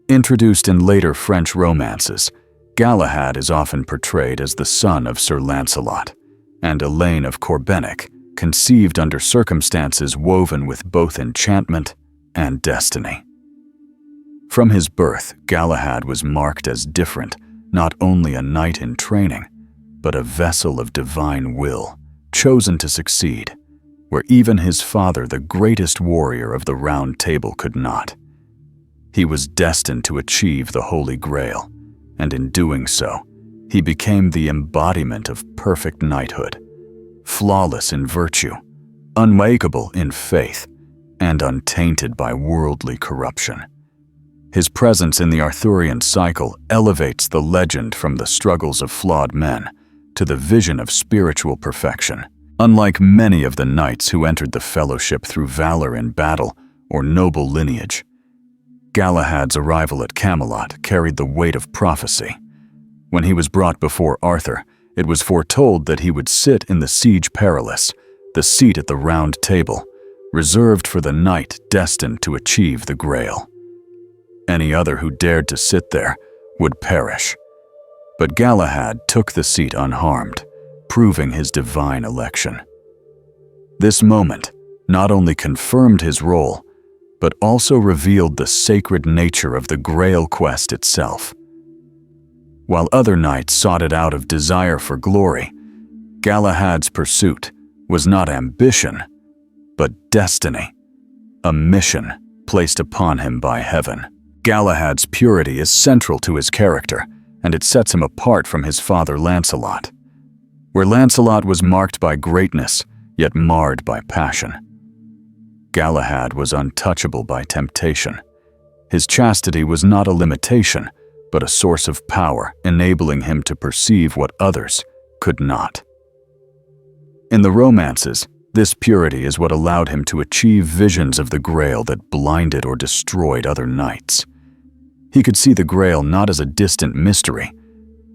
Introduced in later French romances, Galahad is often portrayed as the son of Sir Lancelot, and Elaine of Corbenic, conceived under circumstances woven with both enchantment and destiny. From his birth, Galahad was marked as different, not only a knight in training, but a vessel of divine will, chosen to succeed, where even his father, the greatest warrior of the Round Table, could not. He was destined to achieve the Holy Grail, and in doing so, he became the embodiment of perfect knighthood, flawless in virtue, unshakable in faith, and untainted by worldly corruption. His presence in the Arthurian cycle elevates the legend from the struggles of flawed men to the vision of spiritual perfection. Unlike many of the knights who entered the fellowship through valor in battle or noble lineage, Galahad's arrival at Camelot carried the weight of prophecy. When he was brought before Arthur, it was foretold that he would sit in the Siege Perilous, the seat at the Round Table, reserved for the knight destined to achieve the Grail. Any other who dared to sit there would perish. But Galahad took the seat unharmed, proving his divine election. This moment not only confirmed his role, but also revealed the sacred nature of the Grail quest itself. While other knights sought it out of desire for glory, Galahad's pursuit was not ambition, but destiny, a mission placed upon him by heaven. Galahad's purity is central to his character, and it sets him apart from his father Lancelot. Where Lancelot was marked by greatness, yet marred by passion, Galahad was untouchable by temptation. His chastity was not a limitation, but a source of power, enabling him to perceive what others could not. In the romances, this purity is what allowed him to achieve visions of the Grail that blinded or destroyed other knights. He could see the Grail not as a distant mystery,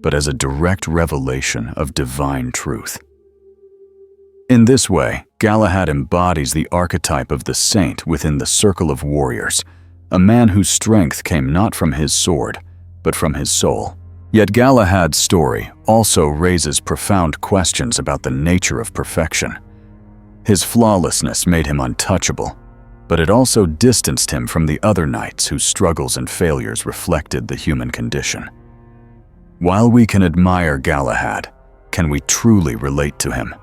but as a direct revelation of divine truth. In this way, Galahad embodies the archetype of the saint within the circle of warriors, a man whose strength came not from his sword, but from his soul. Yet Galahad's story also raises profound questions about the nature of perfection. His flawlessness made him untouchable, but it also distanced him from the other knights whose struggles and failures reflected the human condition. While we can admire Galahad, can we truly relate to him?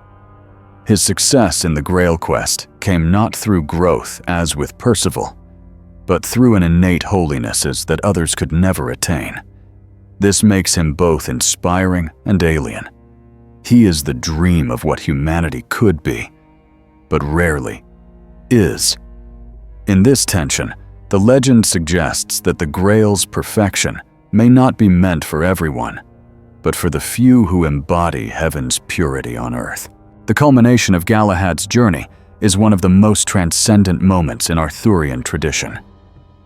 His success in the Grail quest came not through growth as with Percival, but through an innate holiness that others could never attain. This makes him both inspiring and alien. He is the dream of what humanity could be, but rarely is. In this tension, the legend suggests that the Grail's perfection may not be meant for everyone, but for the few who embody heaven's purity on earth. The culmination of Galahad's journey is one of the most transcendent moments in Arthurian tradition.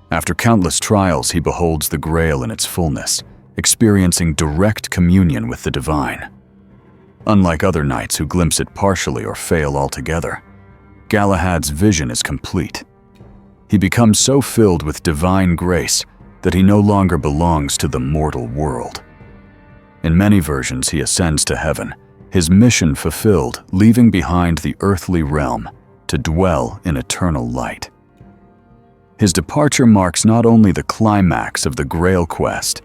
After countless trials, he beholds the Grail in its fullness, experiencing direct communion with the divine. Unlike other knights who glimpse it partially or fail altogether, Galahad's vision is complete. He becomes so filled with divine grace that he no longer belongs to the mortal world. In many versions, he ascends to heaven, his mission fulfilled, leaving behind the earthly realm to dwell in eternal light. His departure marks not only the climax of the Grail quest,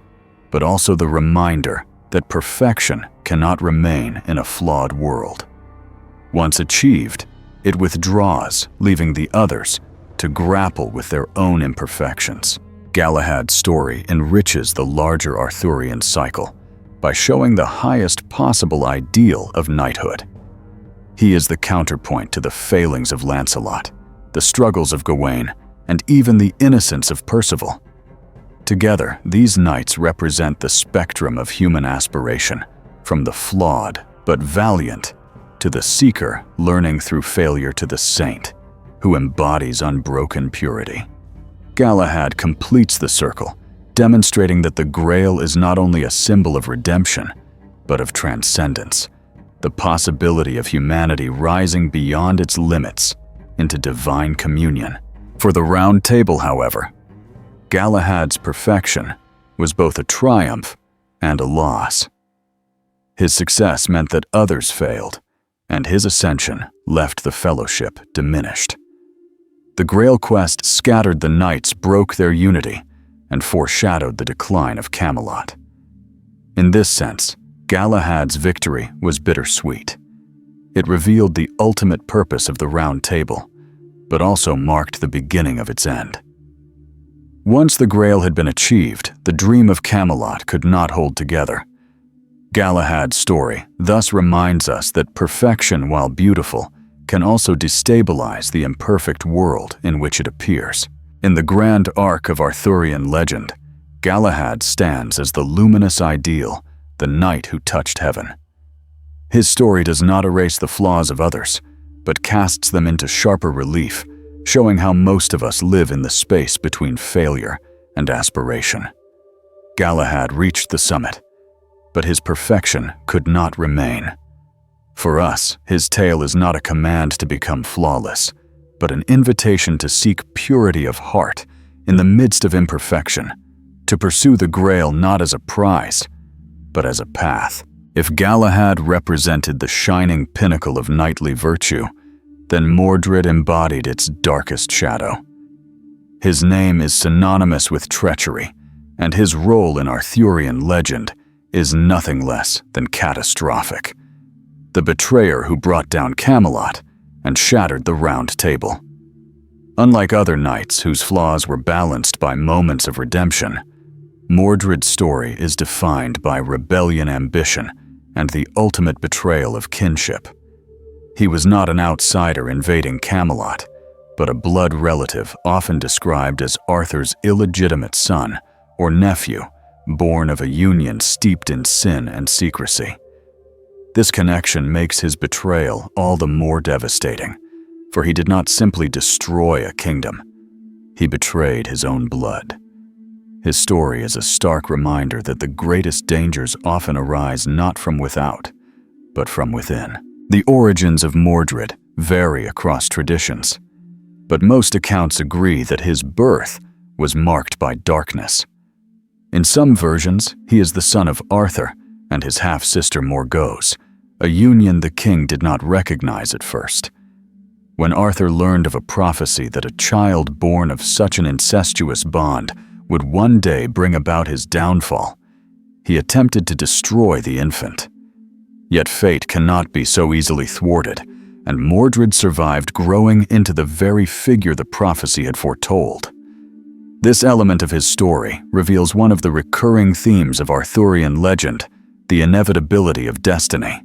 but also the reminder that perfection cannot remain in a flawed world. Once achieved, it withdraws, leaving the others to grapple with their own imperfections. Galahad's story enriches the larger Arthurian cycle by showing the highest possible ideal of knighthood. He is the counterpoint to the failings of Lancelot, the struggles of Gawain, and even the innocence of Percival. Together, these knights represent the spectrum of human aspiration, from the flawed but valiant to the seeker learning through failure to the saint, who embodies unbroken purity. Galahad completes the circle, demonstrating that the Grail is not only a symbol of redemption, but of transcendence, the possibility of humanity rising beyond its limits into divine communion. For the Round Table, however, Galahad's perfection was both a triumph and a loss. His success meant that others failed, and his ascension left the fellowship diminished. The Grail quest scattered the knights, broke their unity, and foreshadowed the decline of Camelot. In this sense, Galahad's victory was bittersweet. It revealed the ultimate purpose of the Round Table, but also marked the beginning of its end. Once the Grail had been achieved, the dream of Camelot could not hold together. Galahad's story thus reminds us that perfection, while beautiful, can also destabilize the imperfect world in which it appears. In the grand arc of Arthurian legend, Galahad stands as the luminous ideal, the knight who touched heaven. His story does not erase the flaws of others, but casts them into sharper relief, showing how most of us live in the space between failure and aspiration. Galahad reached the summit, but his perfection could not remain. For us, his tale is not a command to become flawless, but an invitation to seek purity of heart in the midst of imperfection, to pursue the Grail not as a prize, but as a path. If Galahad represented the shining pinnacle of knightly virtue, then Mordred embodied its darkest shadow. His name is synonymous with treachery, and his role in Arthurian legend is nothing less than catastrophic. The betrayer who brought down Camelot and shattered the Round Table. Unlike other knights whose flaws were balanced by moments of redemption, Mordred's story is defined by rebellion, ambition, and the ultimate betrayal of kinship. He was not an outsider invading Camelot, but a blood relative often described as Arthur's illegitimate son or nephew, born of a union steeped in sin and secrecy. This connection makes his betrayal all the more devastating, for he did not simply destroy a kingdom. He betrayed his own blood. His story is a stark reminder that the greatest dangers often arise not from without, but from within. The origins of Mordred vary across traditions, but most accounts agree that his birth was marked by darkness. In some versions, he is the son of Arthur and his half-sister Morgause, a union the king did not recognize at first. When Arthur learned of a prophecy that a child born of such an incestuous bond would one day bring about his downfall, he attempted to destroy the infant. Yet fate cannot be so easily thwarted, and Mordred survived, growing into the very figure the prophecy had foretold. This element of his story reveals one of the recurring themes of Arthurian legend, the inevitability of destiny.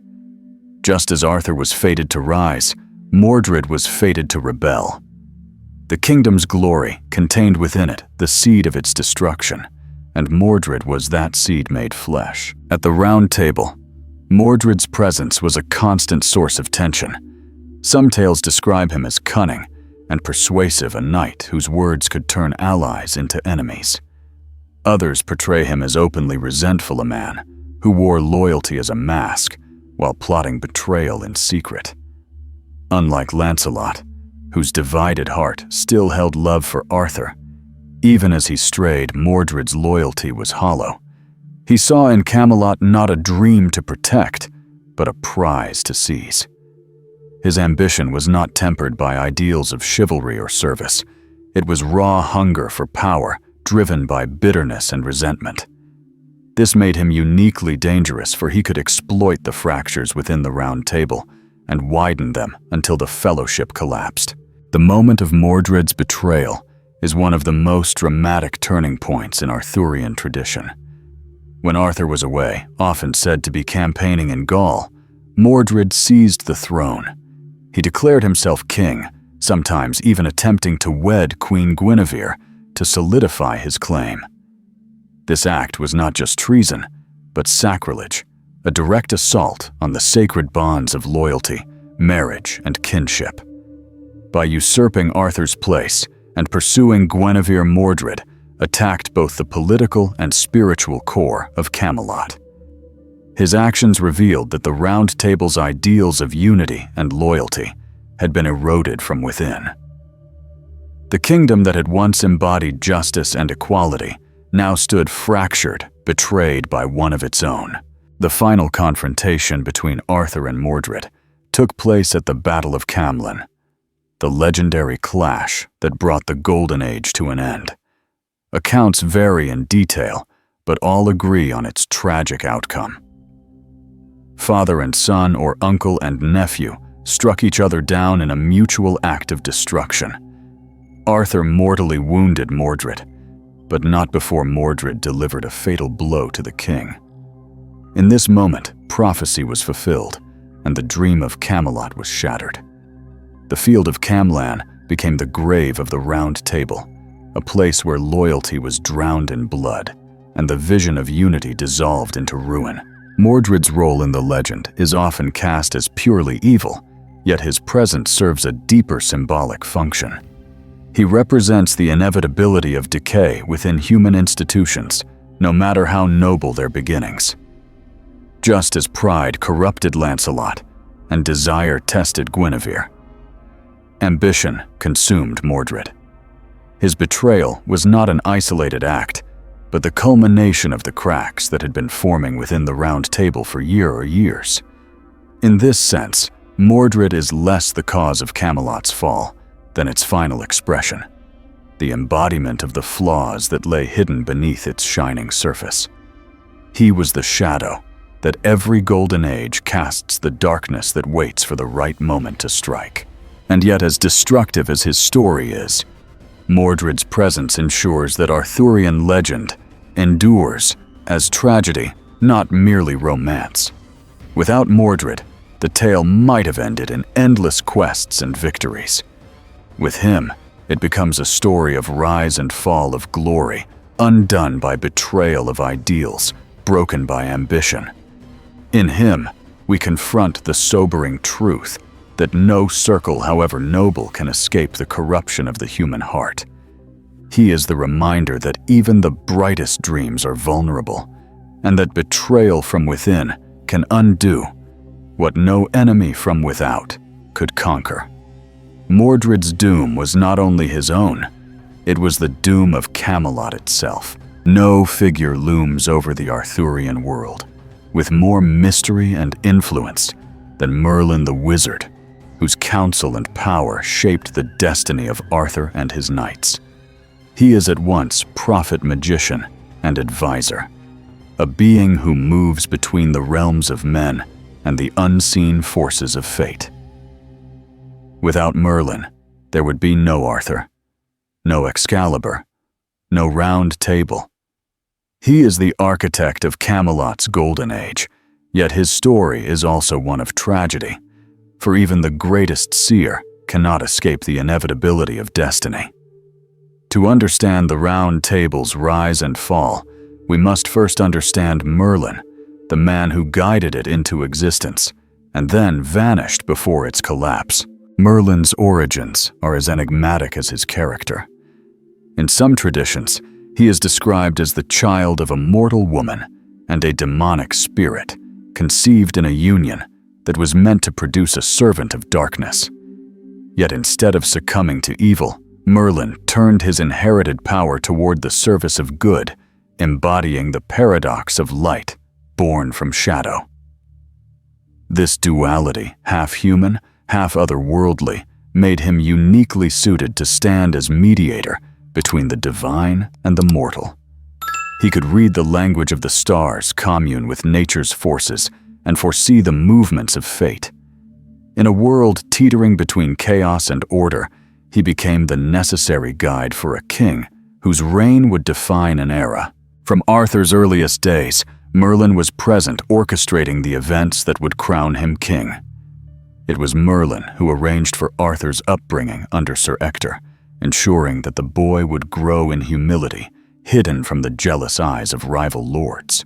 Just as Arthur was fated to rise, Mordred was fated to rebel. The kingdom's glory contained within it the seed of its destruction, and Mordred was that seed made flesh. At the Round Table, Mordred's presence was a constant source of tension. Some tales describe him as cunning and persuasive, a knight whose words could turn allies into enemies. Others portray him as openly resentful, a man who wore loyalty as a mask while plotting betrayal in secret. Unlike Lancelot, whose divided heart still held love for Arthur, even as he strayed, Mordred's loyalty was hollow. He saw in Camelot not a dream to protect, but a prize to seize. His ambition was not tempered by ideals of chivalry or service. It was raw hunger for power, driven by bitterness and resentment. This made him uniquely dangerous, for he could exploit the fractures within the Round Table and widen them until the fellowship collapsed. The moment of Mordred's betrayal is one of the most dramatic turning points in Arthurian tradition. When Arthur was away, often said to be campaigning in Gaul, Mordred seized the throne. He declared himself king, sometimes even attempting to wed Queen Guinevere to solidify his claim. This act was not just treason, but sacrilege, a direct assault on the sacred bonds of loyalty, marriage, and kinship. By usurping Arthur's place and pursuing Guinevere, Mordred attacked both the political and spiritual core of Camelot. His actions revealed that the Round Table's ideals of unity and loyalty had been eroded from within. The kingdom that had once embodied justice and equality now stood fractured, betrayed by one of its own. The final confrontation between Arthur and Mordred took place at the Battle of Camlan, the legendary clash that brought the Golden Age to an end. Accounts vary in detail, but all agree on its tragic outcome. Father and son or uncle and nephew struck each other down in a mutual act of destruction. Arthur mortally wounded Mordred, but not before Mordred delivered a fatal blow to the king. In this moment, prophecy was fulfilled, and the dream of Camelot was shattered. The field of Camlan became the grave of the Round Table, a place where loyalty was drowned in blood, and the vision of unity dissolved into ruin. Mordred's role in the legend is often cast as purely evil, yet his presence serves a deeper symbolic function. He represents the inevitability of decay within human institutions, no matter how noble their beginnings. Just as pride corrupted Lancelot and desire tested Guinevere, ambition consumed Mordred. His betrayal was not an isolated act, but the culmination of the cracks that had been forming within the Round Table for years. In this sense, Mordred is less the cause of Camelot's fall than its final expression, the embodiment of the flaws that lay hidden beneath its shining surface. He was the shadow that every golden age casts the darkness that waits for the right moment to strike. And yet, as destructive as his story is, Mordred's presence ensures that Arthurian legend endures as tragedy, not merely romance. Without Mordred, the tale might have ended in endless quests and victories. With him, it becomes a story of rise and fall of glory, undone by betrayal of ideals, broken by ambition. In him, we confront the sobering truth that no circle, however noble, can escape the corruption of the human heart. He is the reminder that even the brightest dreams are vulnerable, and that betrayal from within can undo what no enemy from without could conquer. Mordred's doom was not only his own, it was the doom of Camelot itself. No figure looms over the Arthurian world with more mystery and influence than Merlin the Wizard, whose counsel and power shaped the destiny of Arthur and his knights. He is at once prophet-magician and advisor, a being who moves between the realms of men and the unseen forces of fate. Without Merlin, there would be no Arthur, no Excalibur, no Round Table. He is the architect of Camelot's golden age, yet his story is also one of tragedy, for even the greatest seer cannot escape the inevitability of destiny. To understand the Round Table's rise and fall, we must first understand Merlin, the man who guided it into existence, and then vanished before its collapse. Merlin's origins are as enigmatic as his character. In some traditions, he is described as the child of a mortal woman and a demonic spirit, conceived in a union that was meant to produce a servant of darkness. Yet instead of succumbing to evil, Merlin turned his inherited power toward the service of good, embodying the paradox of light born from shadow. This duality, half human, half otherworldly, made him uniquely suited to stand as mediator between the divine and the mortal. He could read the language of the stars, commune with nature's forces, and foresee the movements of fate. In a world teetering between chaos and order, he became the necessary guide for a king whose reign would define an era. From Arthur's earliest days, Merlin was present orchestrating the events that would crown him king. It was Merlin who arranged for Arthur's upbringing under Sir Ector, ensuring that the boy would grow in humility, hidden from the jealous eyes of rival lords.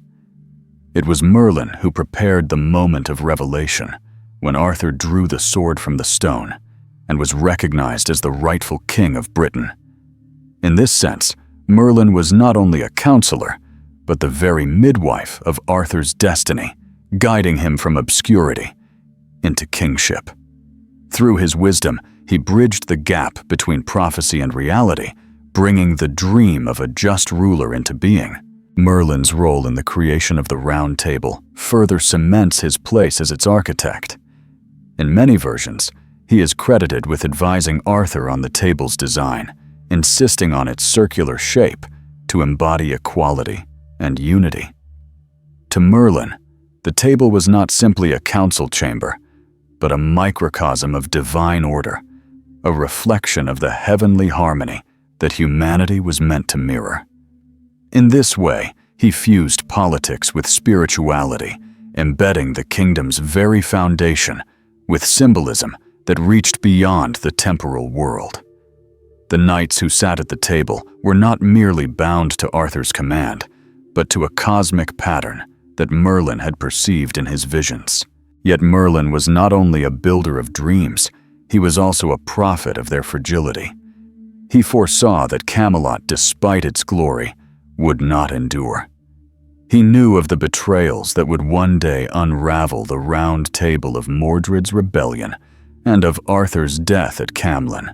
It was Merlin who prepared the moment of revelation, when Arthur drew the sword from the stone and was recognized as the rightful king of Britain. In this sense, Merlin was not only a counselor, but the very midwife of Arthur's destiny, guiding him from obscurity into kingship. Through his wisdom, he bridged the gap between prophecy and reality, bringing the dream of a just ruler into being. Merlin's role in the creation of the Round Table further cements his place as its architect. In many versions, he is credited with advising Arthur on the table's design, insisting on its circular shape to embody equality and unity. To Merlin, The table was not simply a council chamber, but a microcosm of divine order, a reflection of the heavenly harmony that humanity was meant to mirror. In this way, he fused politics with spirituality, embedding the kingdom's very foundation with symbolism that reached beyond the temporal world. The knights who sat at the table were not merely bound to Arthur's command, but to a cosmic pattern that Merlin had perceived in his visions. Yet Merlin was not only a builder of dreams, he was also a prophet of their fragility. He foresaw that Camelot, despite its glory, would not endure. He knew of the betrayals that would one day unravel the round table of Mordred's rebellion and of Arthur's death at Camlan.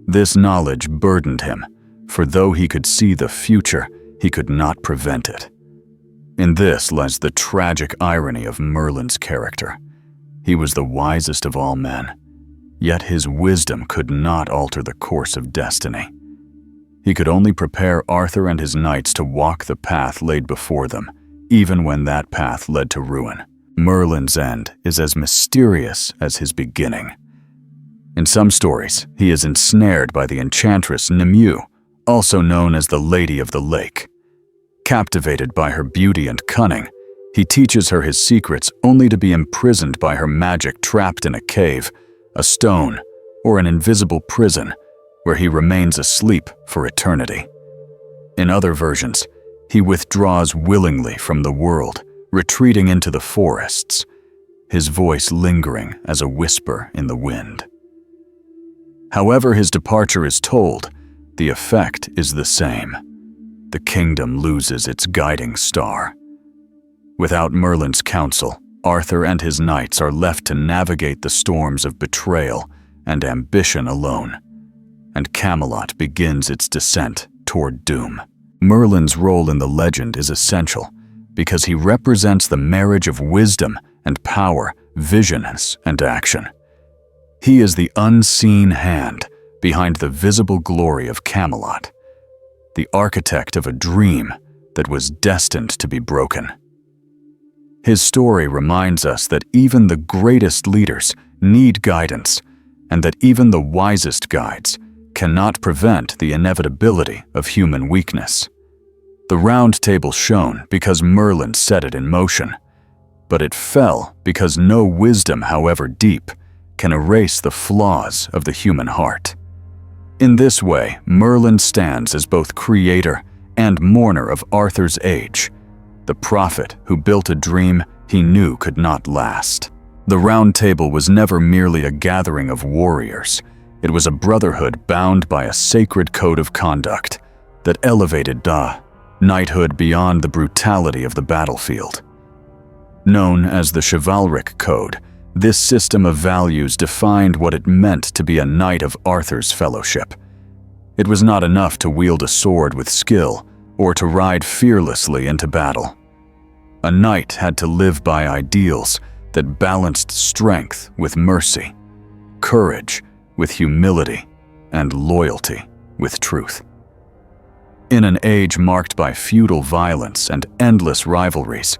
This knowledge burdened him, for though he could see the future, he could not prevent it. In this lies the tragic irony of Merlin's character. He was the wisest of all men, yet his wisdom could not alter the course of destiny. He could only prepare Arthur and his knights to walk the path laid before them, even when that path led to ruin. Merlin's end is as mysterious as his beginning. In some stories, he is ensnared by the enchantress Nimue, also known as the Lady of the Lake. Captivated by her beauty and cunning, he teaches her his secrets only to be imprisoned by her magic, trapped in a cave, a stone, or an invisible prison, where he remains asleep for eternity. In other versions, he withdraws willingly from the world, retreating into the forests, his voice lingering as a whisper in the wind. However his departure is told, the effect is the same. The kingdom loses its guiding star. Without Merlin's counsel, Arthur and his knights are left to navigate the storms of betrayal and ambition alone, and Camelot begins its descent toward doom. Merlin's role in the legend is essential because he represents the marriage of wisdom and power, visions and action. He is the unseen hand behind the visible glory of Camelot, the architect of a dream that was destined to be broken. His story reminds us that even the greatest leaders need guidance, and that even the wisest guides cannot prevent the inevitability of human weakness. The round table shone because Merlin set it in motion, but it fell because no wisdom, however deep, can erase the flaws of the human heart. In this way, Merlin stands as both creator and mourner of Arthur's age, the prophet who built a dream he knew could not last. The Round Table was never merely a gathering of warriors. It was a brotherhood bound by a sacred code of conduct that elevated knighthood beyond the brutality of the battlefield. Known as the chivalric code, this system of values defined what it meant to be a knight of Arthur's fellowship. It was not enough to wield a sword with skill or to ride fearlessly into battle. A knight had to live by ideals that balanced strength with mercy, courage with humility, and loyalty with truth. In an age marked by feudal violence and endless rivalries,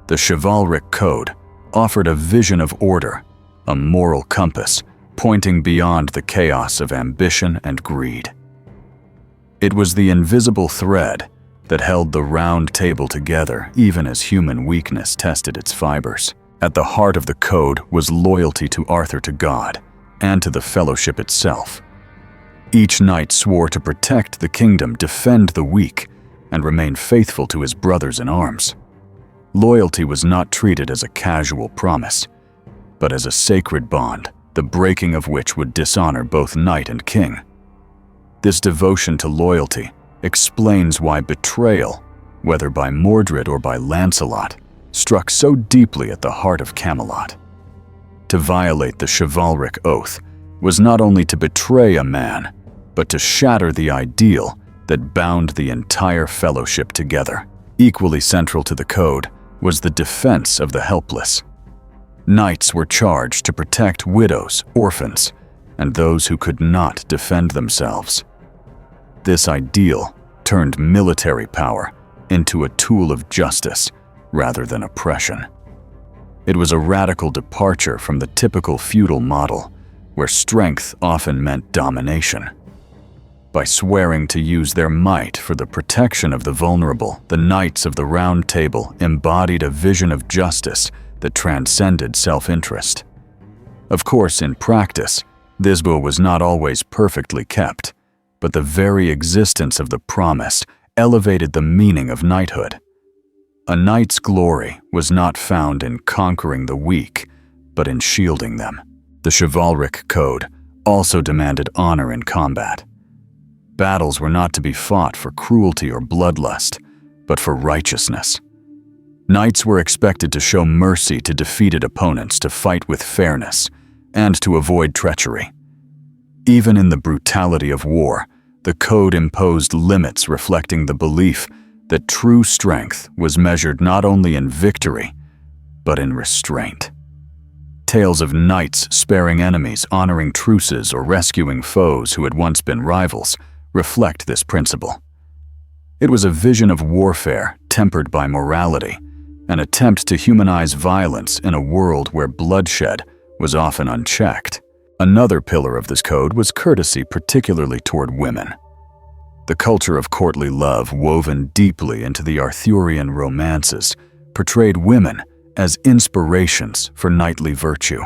the chivalric code offered a vision of order, a moral compass pointing beyond the chaos of ambition and greed. It was the invisible thread that held the Round Table together even as human weakness tested its fibers. At the heart of the code was loyalty to Arthur, to God, and to the fellowship itself. Each knight swore to protect the kingdom, defend the weak, and remain faithful to his brothers in arms. Loyalty was not treated as a casual promise, but as a sacred bond, the breaking of which would dishonor both knight and king. This devotion to loyalty explains why betrayal, whether by Mordred or by Lancelot, struck so deeply at the heart of Camelot. To violate the chivalric oath was not only to betray a man, but to shatter the ideal that bound the entire fellowship together. Equally central to the code was the defense of the helpless. Knights were charged to protect widows, orphans, and those who could not defend themselves. This ideal turned military power into a tool of justice rather than oppression. It was a radical departure from the typical feudal model, where strength often meant domination. By swearing to use their might for the protection of the vulnerable, the Knights of the Round Table embodied a vision of justice that transcended self-interest. Of course, in practice, this vow was not always perfectly kept, but the very existence of the promise elevated the meaning of knighthood. A knight's glory was not found in conquering the weak, but in shielding them. The chivalric code also demanded honor in combat. Battles were not to be fought for cruelty or bloodlust, but for righteousness. Knights were expected to show mercy to defeated opponents, to fight with fairness, and to avoid treachery. Even in the brutality of war, the code imposed limits reflecting the belief that true strength was measured not only in victory, but in restraint. Tales of knights sparing enemies, honoring truces, or rescuing foes who had once been rivals reflect this principle. It was a vision of warfare tempered by morality, an attempt to humanize violence in a world where bloodshed was often unchecked. Another pillar of this code was courtesy, particularly toward women. The culture of courtly love, woven deeply into the Arthurian romances, portrayed women as inspirations for knightly virtue.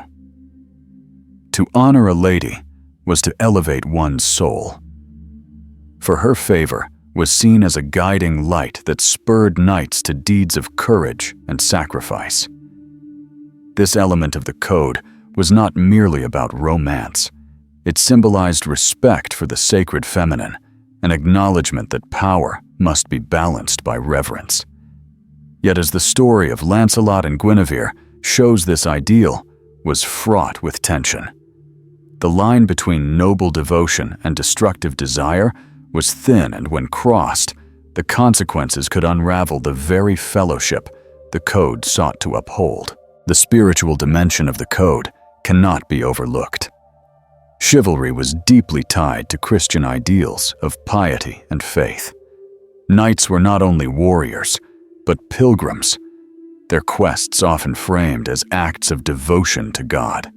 To honor a lady was to elevate one's soul. For her favor was seen as a guiding light that spurred knights to deeds of courage and sacrifice. This element of the code was not merely about romance. It symbolized respect for the sacred feminine, an acknowledgement that power must be balanced by reverence. Yet as the story of Lancelot and Guinevere shows, this ideal was fraught with tension. The line between noble devotion and destructive desire was thin, and when crossed, the consequences could unravel the very fellowship the code sought to uphold. The spiritual dimension of the code cannot be overlooked. Chivalry was deeply tied to Christian ideals of piety and faith. Knights were not only warriors, but pilgrims, their quests often framed as acts of devotion to God.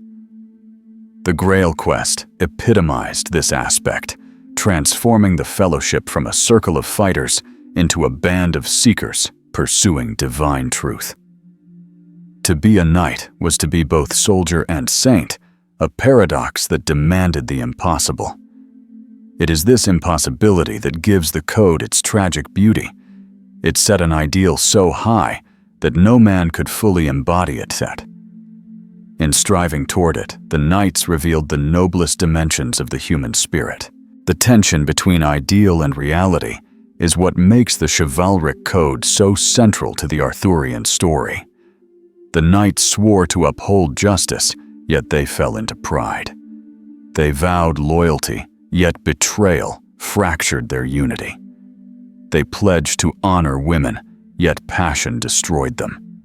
The Grail quest epitomized this aspect, transforming the fellowship from a circle of fighters into a band of seekers pursuing divine truth. To be a knight was to be both soldier and saint, a paradox that demanded the impossible. It is this impossibility that gives the code its tragic beauty. It set an ideal so high that no man could fully embody it. In striving toward it, the knights revealed the noblest dimensions of the human spirit. The tension between ideal and reality is what makes the chivalric code so central to the Arthurian story. The knights swore to uphold justice, yet they fell into pride. They vowed loyalty, yet betrayal fractured their unity. They pledged to honor women, yet passion destroyed them.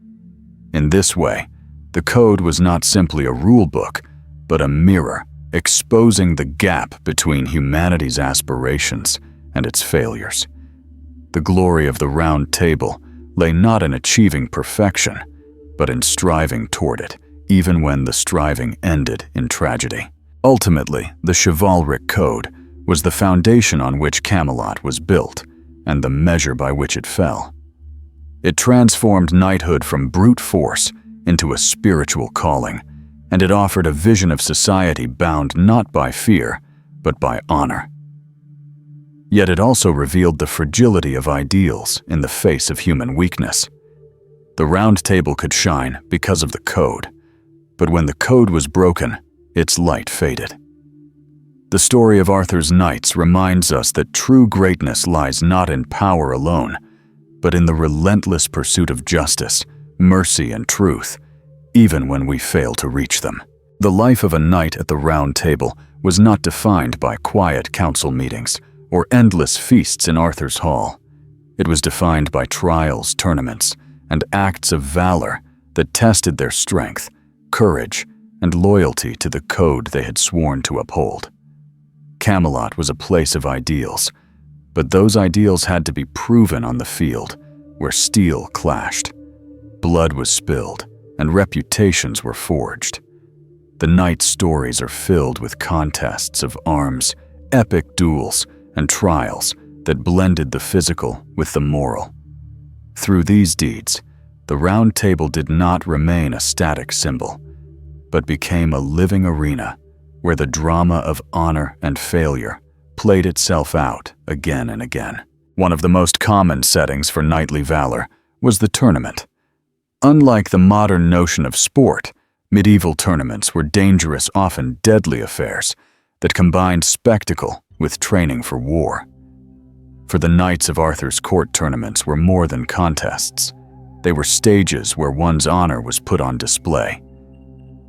In this way, the code was not simply a rule book, but a mirror exposing the gap between humanity's aspirations and its failures. The glory of the Round Table lay not in achieving perfection, but in striving toward it, even when the striving ended in tragedy. Ultimately, the chivalric code was the foundation on which Camelot was built, and the measure by which it fell. It transformed knighthood from brute force into a spiritual calling, and it offered a vision of society bound not by fear, but by honor. Yet it also revealed the fragility of ideals in the face of human weakness. The Round Table could shine because of the code, but when the code was broken, its light faded. The story of Arthur's knights reminds us that true greatness lies not in power alone, but in the relentless pursuit of justice, mercy, and truth, even when we fail to reach them. The life of a knight at the Round Table was not defined by quiet council meetings or endless feasts in Arthur's hall. It was defined by trials, tournaments, and acts of valor that tested their strength, courage, and loyalty to the code they had sworn to uphold. Camelot was a place of ideals, but those ideals had to be proven on the field, where steel clashed, blood was spilled, and reputations were forged. The knights' stories are filled with contests of arms, epic duels, and trials that blended the physical with the moral. Through these deeds, the Round Table did not remain a static symbol, but became a living arena where the drama of honor and failure played itself out again and again. One of the most common settings for knightly valor was the tournament. Unlike the modern notion of sport, medieval tournaments were dangerous, often deadly affairs that combined spectacle with training for war. For the Knights of Arthur's court, tournaments were more than contests. They were stages where one's honor was put on display.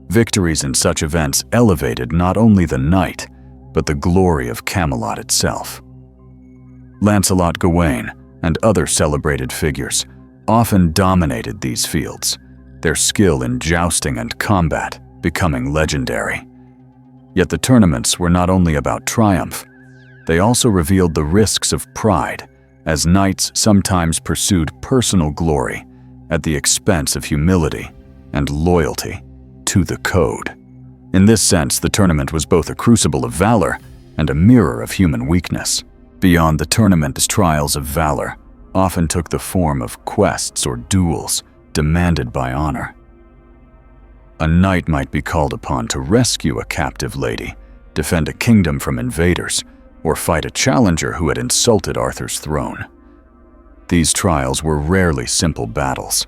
Victories in such events elevated not only the knight, but the glory of Camelot itself. Lancelot, Gawain, and other celebrated figures often dominated these fields, their skill in jousting and combat becoming legendary. Yet the tournaments were not only about triumph, they also revealed the risks of pride, as knights sometimes pursued personal glory at the expense of humility and loyalty to the code. In this sense, the tournament was both a crucible of valor and a mirror of human weakness. Beyond the tournament, trials of valor often took the form of quests or duels demanded by honor. A knight might be called upon to rescue a captive lady, defend a kingdom from invaders, or fight a challenger who had insulted Arthur's throne. These trials were rarely simple battles.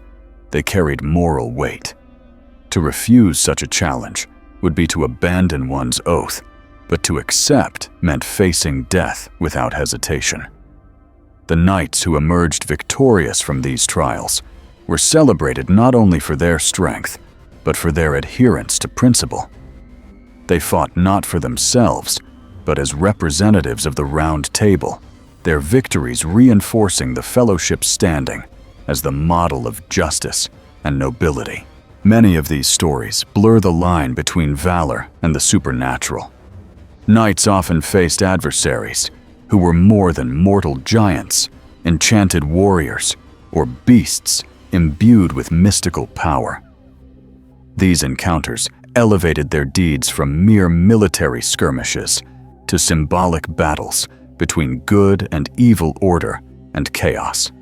They carried moral weight. To refuse such a challenge would be to abandon one's oath, but to accept meant facing death without hesitation. The knights who emerged victorious from these trials were celebrated not only for their strength, but for their adherence to principle. They fought not for themselves, but as representatives of the Round Table, their victories reinforcing the fellowship's standing as the model of justice and nobility. Many of these stories blur the line between valor and the supernatural. Knights often faced adversaries who were more than mortal giants, enchanted warriors, or beasts imbued with mystical power. These encounters elevated their deeds from mere military skirmishes to symbolic battles between good and evil, order and chaos.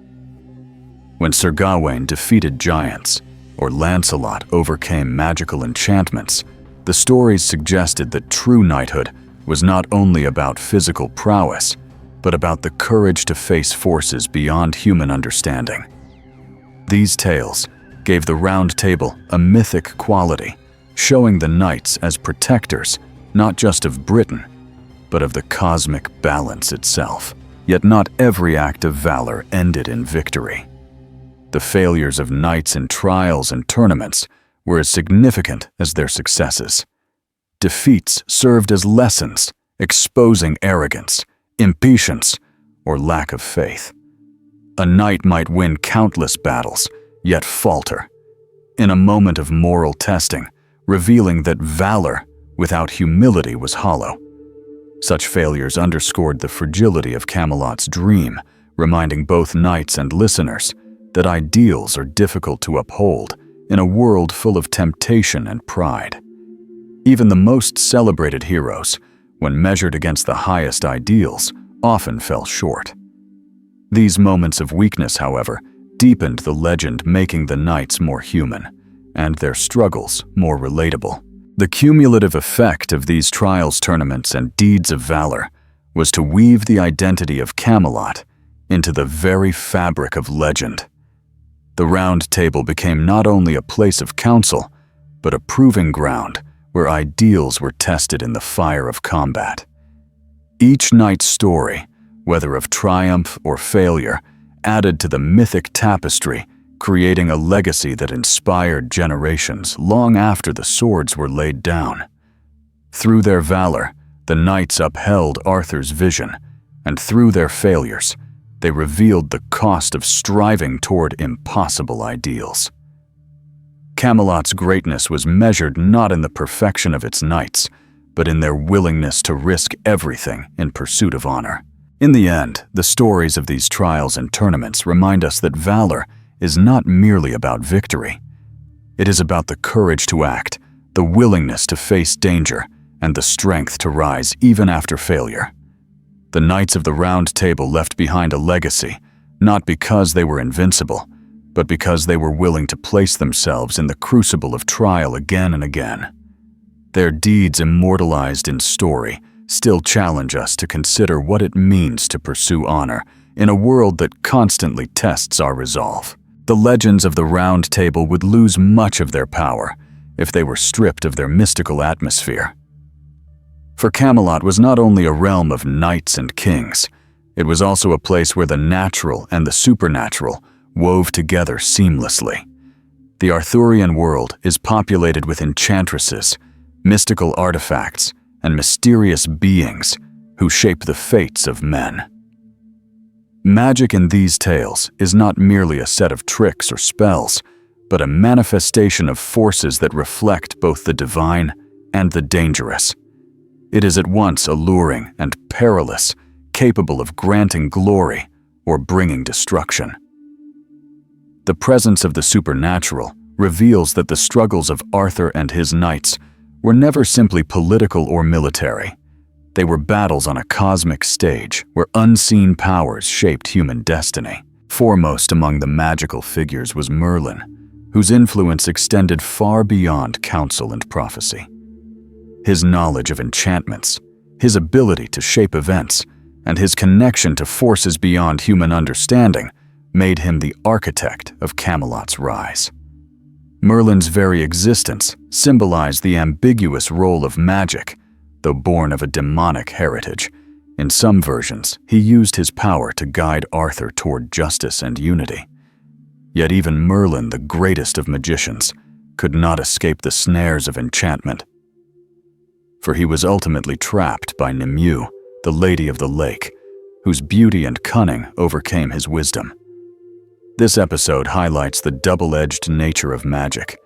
When Sir Gawain defeated giants, or Lancelot overcame magical enchantments, the stories suggested that true knighthood was not only about physical prowess, but about the courage to face forces beyond human understanding. These tales gave the Round Table a mythic quality, showing the knights as protectors not just of Britain, but of the cosmic balance itself. Yet not every act of valor ended in victory. The failures of knights in trials and tournaments were as significant as their successes. Defeats served as lessons, exposing arrogance, impatience, or lack of faith. A knight might win countless battles, yet falter in a moment of moral testing, revealing that valor without humility was hollow. Such failures underscored the fragility of Camelot's dream, reminding both knights and listeners that ideals are difficult to uphold in a world full of temptation and pride. Even the most celebrated heroes, when measured against the highest ideals, often fell short. These moments of weakness, however, deepened the legend, making the knights more human, and their struggles more relatable. The cumulative effect of these trials, tournaments, and deeds of valor was to weave the identity of Camelot into the very fabric of legend. The Round Table became not only a place of counsel, but a proving ground where ideals were tested in the fire of combat. Each knight's story, whether of triumph or failure, added to the mythic tapestry, creating a legacy that inspired generations long after the swords were laid down. Through their valor, the knights upheld Arthur's vision, and through their failures, they revealed the cost of striving toward impossible ideals. Camelot's greatness was measured not in the perfection of its knights, but in their willingness to risk everything in pursuit of honor. In the end, the stories of these trials and tournaments remind us that valor is not merely about victory. It is about the courage to act, the willingness to face danger, and the strength to rise even after failure. The Knights of the Round Table left behind a legacy, not because they were invincible, but because they were willing to place themselves in the crucible of trial again and again. Their deeds, immortalized in story, still challenge us to consider what it means to pursue honor in a world that constantly tests our resolve. The legends of the Round Table would lose much of their power if they were stripped of their mystical atmosphere. For Camelot was not only a realm of knights and kings, it was also a place where the natural and the supernatural wove together seamlessly. The Arthurian world is populated with enchantresses, mystical artifacts, and mysterious beings who shape the fates of men. Magic in these tales is not merely a set of tricks or spells, but a manifestation of forces that reflect both the divine and the dangerous. It is at once alluring and perilous, capable of granting glory or bringing destruction. The presence of the supernatural reveals that the struggles of Arthur and his knights were never simply political or military. They were battles on a cosmic stage where unseen powers shaped human destiny. Foremost among the magical figures was Merlin, whose influence extended far beyond counsel and prophecy. His knowledge of enchantments, his ability to shape events, and his connection to forces beyond human understanding made him the architect of Camelot's rise. Merlin's very existence symbolized the ambiguous role of magic. Though born of a demonic heritage, in some versions he used his power to guide Arthur toward justice and unity. Yet even Merlin, the greatest of magicians, could not escape the snares of enchantment. For he was ultimately trapped by Nimue, the Lady of the Lake, whose beauty and cunning overcame his wisdom. This episode highlights the double-edged nature of magic.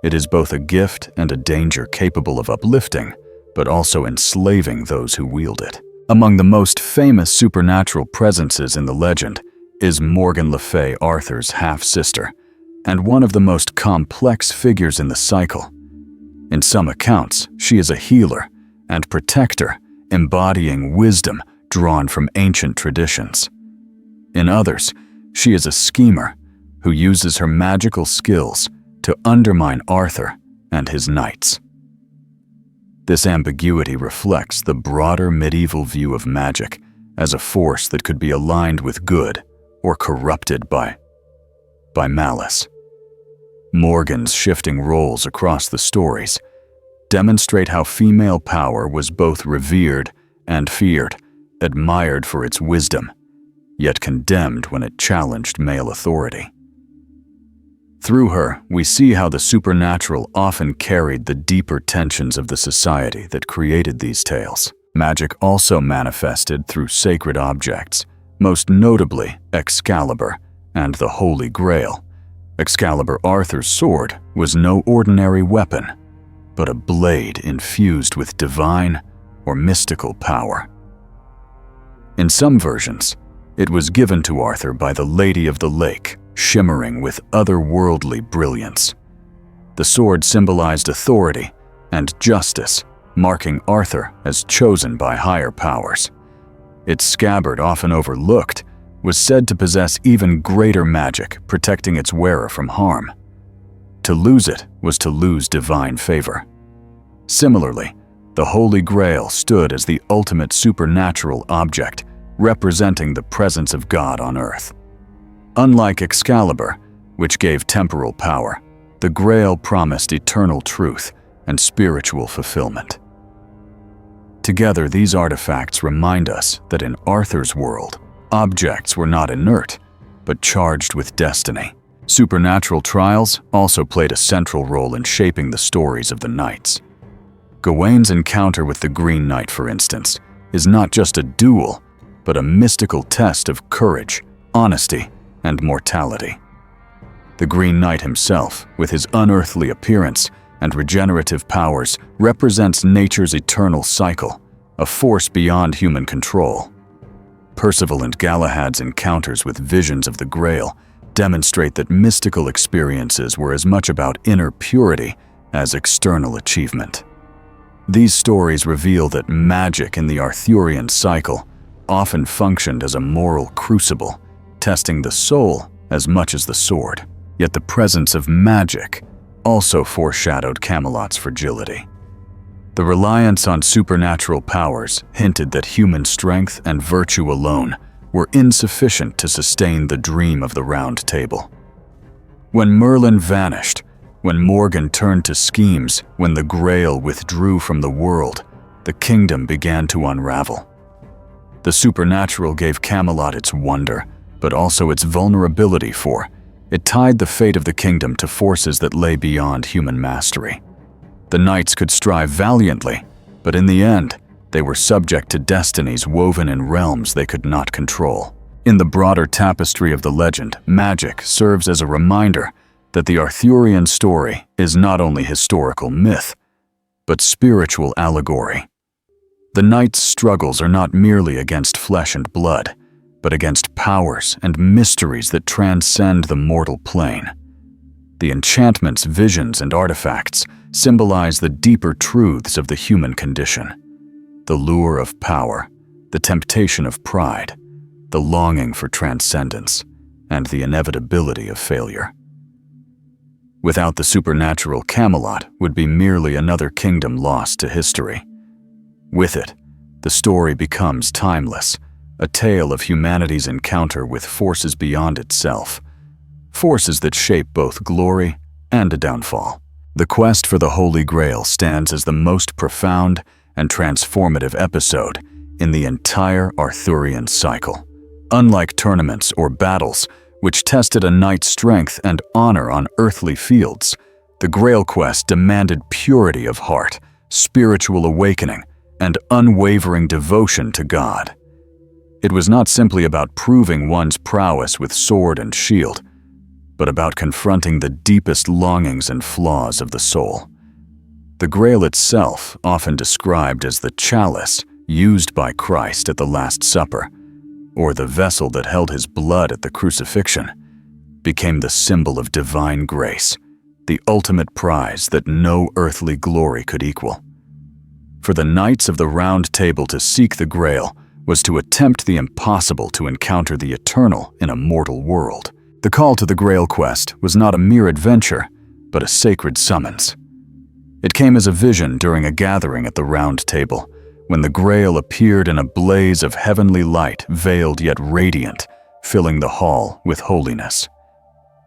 It is both a gift and a danger capable of uplifting, but also enslaving those who wield it. Among the most famous supernatural presences in the legend is Morgan Le Fay, Arthur's half-sister, and one of the most complex figures in the cycle. In some accounts, she is a healer and protector, embodying wisdom drawn from ancient traditions. In others, she is a schemer who uses her magical skills to undermine Arthur and his knights. This ambiguity reflects the broader medieval view of magic as a force that could be aligned with good or corrupted by malice. Morgan's shifting roles across the stories demonstrate how female power was both revered and feared, admired for its wisdom, yet condemned when it challenged male authority. Through her, we see how the supernatural often carried the deeper tensions of the society that created these tales. Magic also manifested through sacred objects, most notably Excalibur and the Holy Grail. Excalibur, Arthur's sword, was no ordinary weapon, but a blade infused with divine or mystical power. In some versions, it was given to Arthur by the Lady of the Lake, shimmering with otherworldly brilliance. The sword symbolized authority and justice, marking Arthur as chosen by higher powers. Its scabbard, often overlooked, was said to possess even greater magic, protecting its wearer from harm. To lose it was to lose divine favor. Similarly, the Holy Grail stood as the ultimate supernatural object, representing the presence of God on earth. Unlike Excalibur, which gave temporal power, the Grail promised eternal truth and spiritual fulfillment. Together, these artifacts remind us that in Arthur's world, objects were not inert, but charged with destiny. Supernatural trials also played a central role in shaping the stories of the knights. Gawain's encounter with the Green Knight, for instance, is not just a duel, but a mystical test of courage, honesty, and mortality. The Green Knight himself, with his unearthly appearance and regenerative powers, represents nature's eternal cycle, a force beyond human control. Percival and Galahad's encounters with visions of the Grail demonstrate that mystical experiences were as much about inner purity as external achievement. These stories reveal that magic in the Arthurian cycle often functioned as a moral crucible, testing the soul as much as the sword. Yet the presence of magic also foreshadowed Camelot's fragility. The reliance on supernatural powers hinted that human strength and virtue alone were insufficient to sustain the dream of the Round Table. When Merlin vanished, when Morgan turned to schemes, when the Grail withdrew from the world, the kingdom began to unravel. The supernatural gave Camelot its wonder, but also its vulnerability, for it tied the fate of the kingdom to forces that lay beyond human mastery. The knights could strive valiantly, but in the end, they were subject to destinies woven in realms they could not control. In the broader tapestry of the legend, magic serves as a reminder that the Arthurian story is not only historical myth, but spiritual allegory. The knights' struggles are not merely against flesh and blood, but against powers and mysteries that transcend the mortal plane. The enchantments, visions, and artifacts symbolize the deeper truths of the human condition: the lure of power, the temptation of pride, the longing for transcendence, and the inevitability of failure. Without the supernatural, Camelot would be merely another kingdom lost to history. With it, the story becomes timeless, a tale of humanity's encounter with forces beyond itself, forces that shape both glory and a downfall. The quest for the Holy Grail stands as the most profound and transformative episode in the entire Arthurian cycle. Unlike tournaments or battles, which tested a knight's strength and honor on earthly fields, the Grail quest demanded purity of heart, spiritual awakening, and unwavering devotion to God. It was not simply about proving one's prowess with sword and shield, but about confronting the deepest longings and flaws of the soul. The Grail itself, often described as the chalice used by Christ at the Last Supper, or the vessel that held his blood at the crucifixion, became the symbol of divine grace, the ultimate prize that no earthly glory could equal. For the Knights of the Round Table to seek the Grail was to attempt the impossible, to encounter the eternal in a mortal world. The call to the Grail quest was not a mere adventure, but a sacred summons. It came as a vision during a gathering at the Round Table, when the Grail appeared in a blaze of heavenly light, veiled yet radiant, filling the hall with holiness.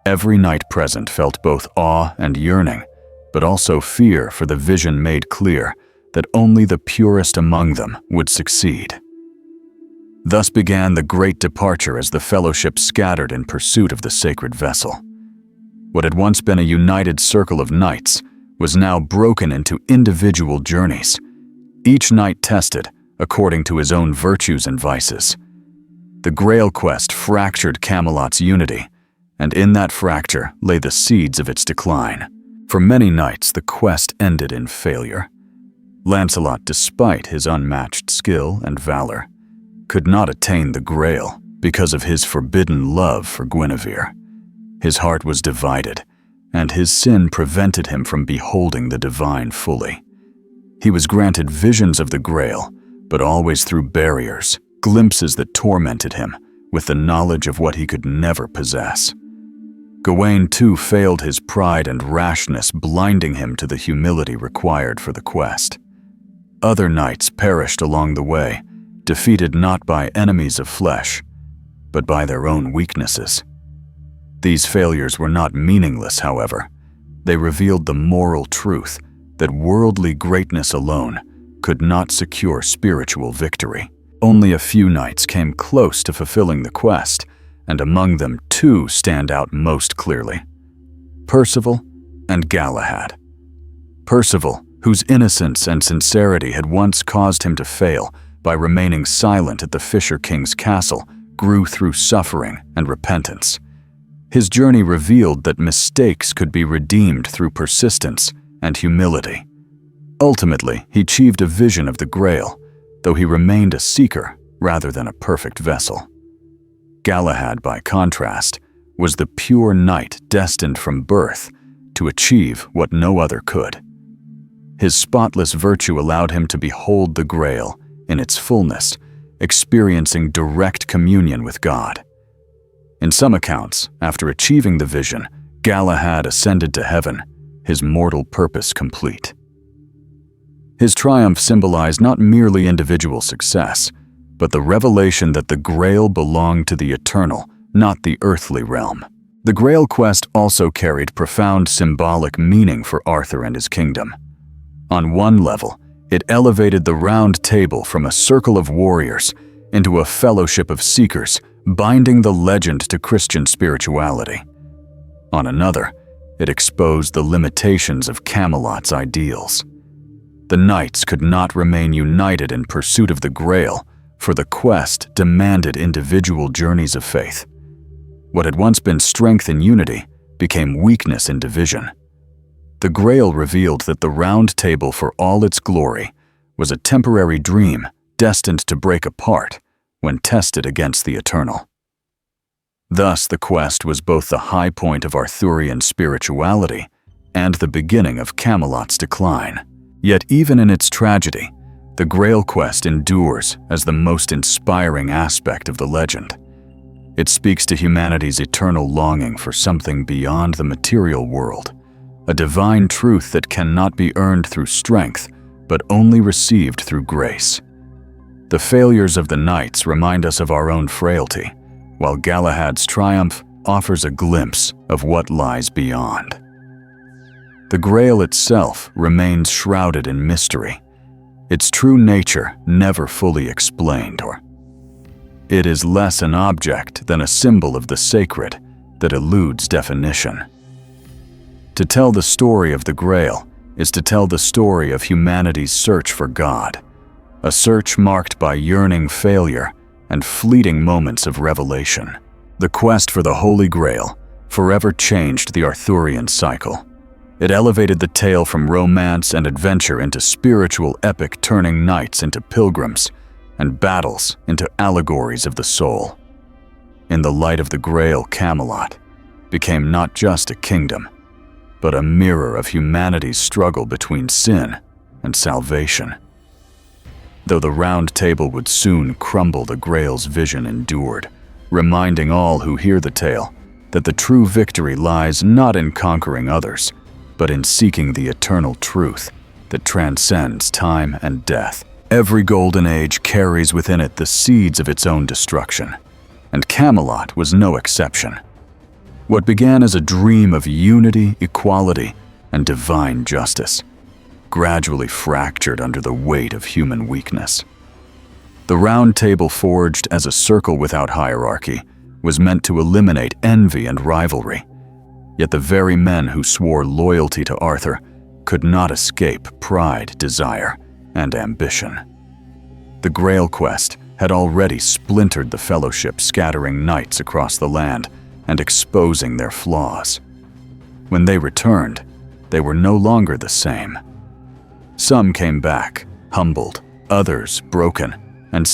Every knight present felt both awe and yearning, but also fear, for the vision made clear that only the purest among them would succeed. Thus began the great departure as the fellowship scattered in pursuit of the sacred vessel. What had once been a united circle of knights was now broken into individual journeys, each knight tested according to his own virtues and vices. The Grail quest fractured Camelot's unity, and in that fracture lay the seeds of its decline. For many knights, the quest ended in failure. Lancelot, despite his unmatched skill and valor, could not attain the Grail because of his forbidden love for Guinevere. His heart was divided, and his sin prevented him from beholding the divine fully. He was granted visions of the Grail, but always through barriers, glimpses that tormented him with the knowledge of what he could never possess. Gawain too failed his pride and rashness, blinding him to the humility required for the quest. Other knights perished along the way, defeated not by enemies of flesh, but by their own weaknesses. These failures were not meaningless, however. They revealed the moral truth that worldly greatness alone could not secure spiritual victory. Only a few knights came close to fulfilling the quest, and among them two stand out most clearly: Percival and Galahad. Percival, whose innocence and sincerity had once caused him to fail by remaining silent at the Fisher King's castle, grew through suffering and repentance. His journey revealed that mistakes could be redeemed through persistence and humility. Ultimately, he achieved a vision of the Grail, though he remained a seeker rather than a perfect vessel. Galahad, by contrast, was the pure knight destined from birth to achieve what no other could. His spotless virtue allowed him to behold the Grail in its fullness, experiencing direct communion with God. In some accounts, after achieving the vision, Galahad ascended to heaven, his mortal purpose complete. His triumph symbolized not merely individual success, but the revelation that the Grail belonged to the eternal, not the earthly realm. The Grail quest also carried profound symbolic meaning for Arthur and his kingdom. On one level, it elevated the Round Table from a circle of warriors into a fellowship of seekers, binding the legend to Christian spirituality. On another, it exposed the limitations of Camelot's ideals. The knights could not remain united in pursuit of the Grail, for the quest demanded individual journeys of faith. What had once been strength in unity became weakness in division. The Grail revealed that the Round Table, for all its glory, was a temporary dream destined to break apart when tested against the eternal. Thus, the quest was both the high point of Arthurian spirituality and the beginning of Camelot's decline. Yet even in its tragedy, the Grail quest endures as the most inspiring aspect of the legend. It speaks to humanity's eternal longing for something beyond the material world, a divine truth that cannot be earned through strength, but only received through grace. The failures of the knights remind us of our own frailty, while Galahad's triumph offers a glimpse of what lies beyond. The Grail itself remains shrouded in mystery, its true nature never fully explained, or it is less an object than a symbol of the sacred that eludes definition. To tell the story of the Grail is to tell the story of humanity's search for God, a search marked by yearning failure and fleeting moments of revelation. The quest for the Holy Grail forever changed the Arthurian cycle. It elevated the tale from romance and adventure into spiritual epic, turning knights into pilgrims and battles into allegories of the soul. In the light of the Grail, Camelot became not just a kingdom, but a mirror of humanity's struggle between sin and salvation. Though the Round Table would soon crumble, the Grail's vision endured, reminding all who hear the tale that the true victory lies not in conquering others, but in seeking the eternal truth that transcends time and death. Every golden age carries within it the seeds of its own destruction, and Camelot was no exception. What began as a dream of unity, equality, and divine justice gradually fractured under the weight of human weakness. The Round Table, forged as a circle without hierarchy, was meant to eliminate envy and rivalry. Yet the very men who swore loyalty to Arthur could not escape pride, desire, and ambition. The Grail quest had already splintered the fellowship, scattering knights across the land and exposing their flaws. When they returned, they were no longer the same. Some came back, humbled, others broken, and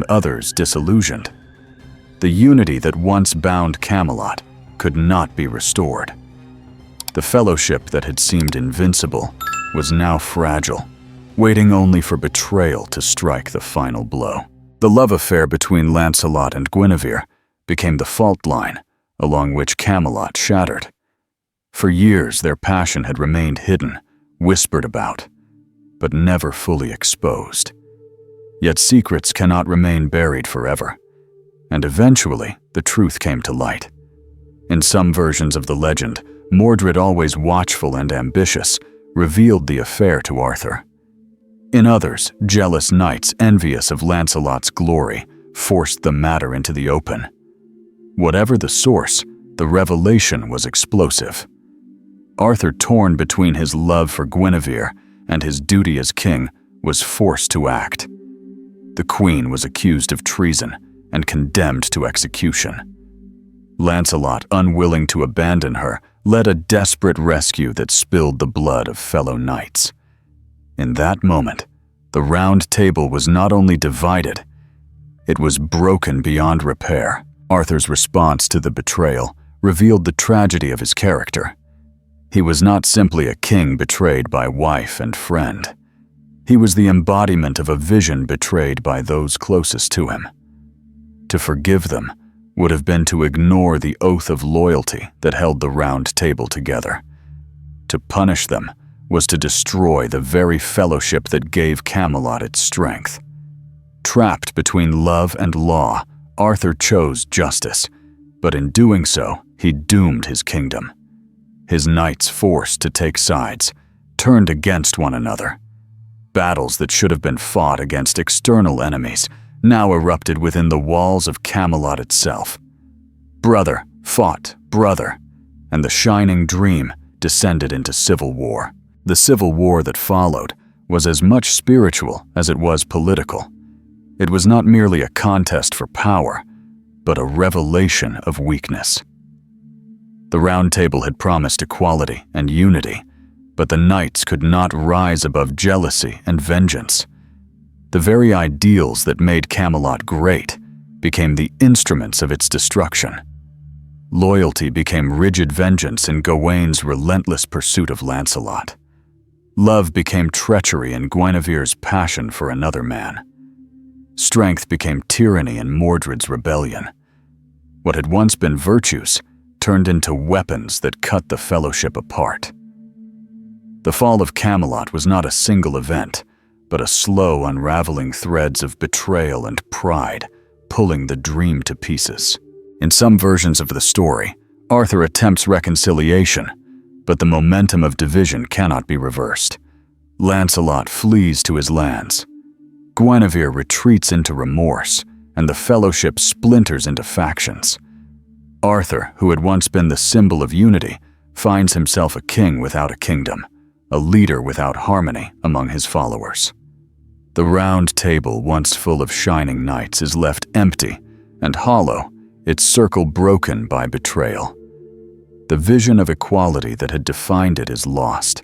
others disillusioned. The unity that once bound Camelot could not be restored. The fellowship that had seemed invincible was now fragile, waiting only for betrayal to strike the final blow. The love affair between Lancelot and Guinevere became the fault line along which Camelot shattered. For years, their passion had remained hidden, whispered about, but never fully exposed. Yet secrets cannot remain buried forever, and eventually the truth came to light. In some versions of the legend, Mordred, always watchful and ambitious, revealed the affair to Arthur. In others, jealous knights, envious of Lancelot's glory, forced the matter into the open. Whatever the source, the revelation was explosive. Arthur, torn between his love for Guinevere and his duty as king, was forced to act. The queen was accused of treason and condemned to execution. Lancelot, unwilling to abandon her, led a desperate rescue that spilled the blood of fellow knights. In that moment, the Round Table was not only divided, it was broken beyond repair. Arthur's response to the betrayal revealed the tragedy of his character. He was not simply a king betrayed by wife and friend. He was the embodiment of a vision betrayed by those closest to him. To forgive them would have been to ignore the oath of loyalty that held the Round Table together. To punish them was to destroy the very fellowship that gave Camelot its strength. Trapped between love and law, Arthur chose justice, but in doing so, he doomed his kingdom. His knights, forced to take sides, turned against one another. Battles that should have been fought against external enemies now erupted within the walls of Camelot itself. Brother fought brother, and the shining dream descended into civil war. The civil war that followed was as much spiritual as it was political. It was not merely a contest for power, but a revelation of weakness. The Round Table had promised equality and unity, but the knights could not rise above jealousy and vengeance. The very ideals that made Camelot great became the instruments of its destruction. Loyalty became rigid vengeance in Gawain's relentless pursuit of Lancelot. Love became treachery in Guinevere's passion for another man. Strength became tyranny in Mordred's rebellion. What had once been virtues turned into weapons that cut the fellowship apart. The fall of Camelot was not a single event, but a slow unraveling threads of betrayal and pride, pulling the dream to pieces. In some versions of the story, Arthur attempts reconciliation, but the momentum of division cannot be reversed. Lancelot flees to his lands. Guinevere retreats into remorse, and the fellowship splinters into factions. Arthur, who had once been the symbol of unity, finds himself a king without a kingdom, a leader without harmony among his followers. The Round Table, once full of shining knights, is left empty and hollow, its circle broken by betrayal. The vision of equality that had defined it is lost,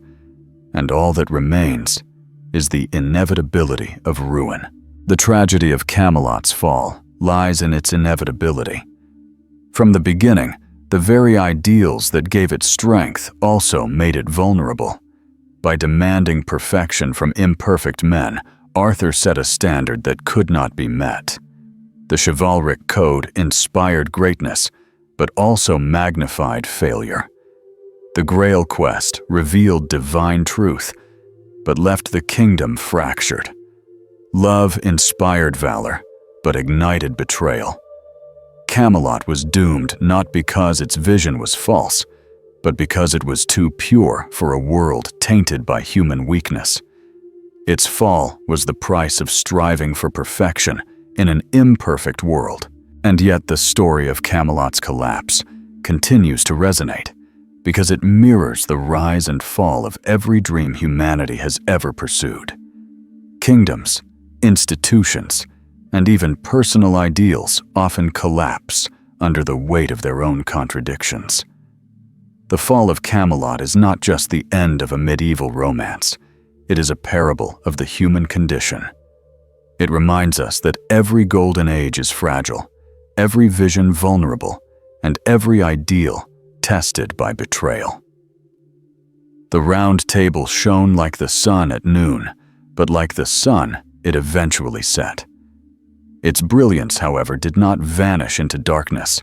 and all that remains is the inevitability of ruin. The tragedy of Camelot's fall lies in its inevitability. From the beginning, the very ideals that gave it strength also made it vulnerable. By demanding perfection from imperfect men, Arthur set a standard that could not be met. The chivalric code inspired greatness, but also magnified failure. The Grail quest revealed divine truth, but left the kingdom fractured. Love inspired valor, but ignited betrayal. Camelot was doomed not because its vision was false, but because it was too pure for a world tainted by human weakness. Its fall was the price of striving for perfection in an imperfect world. And yet the story of Camelot's collapse continues to resonate, because it mirrors the rise and fall of every dream humanity has ever pursued. Kingdoms, institutions, and even personal ideals often collapse under the weight of their own contradictions. The fall of Camelot is not just the end of a medieval romance. It is a parable of the human condition. It reminds us that every golden age is fragile, every vision vulnerable, and every ideal tested by betrayal. The Round Table shone like the sun at noon, but like the sun, it eventually set. Its brilliance, however, did not vanish into darkness.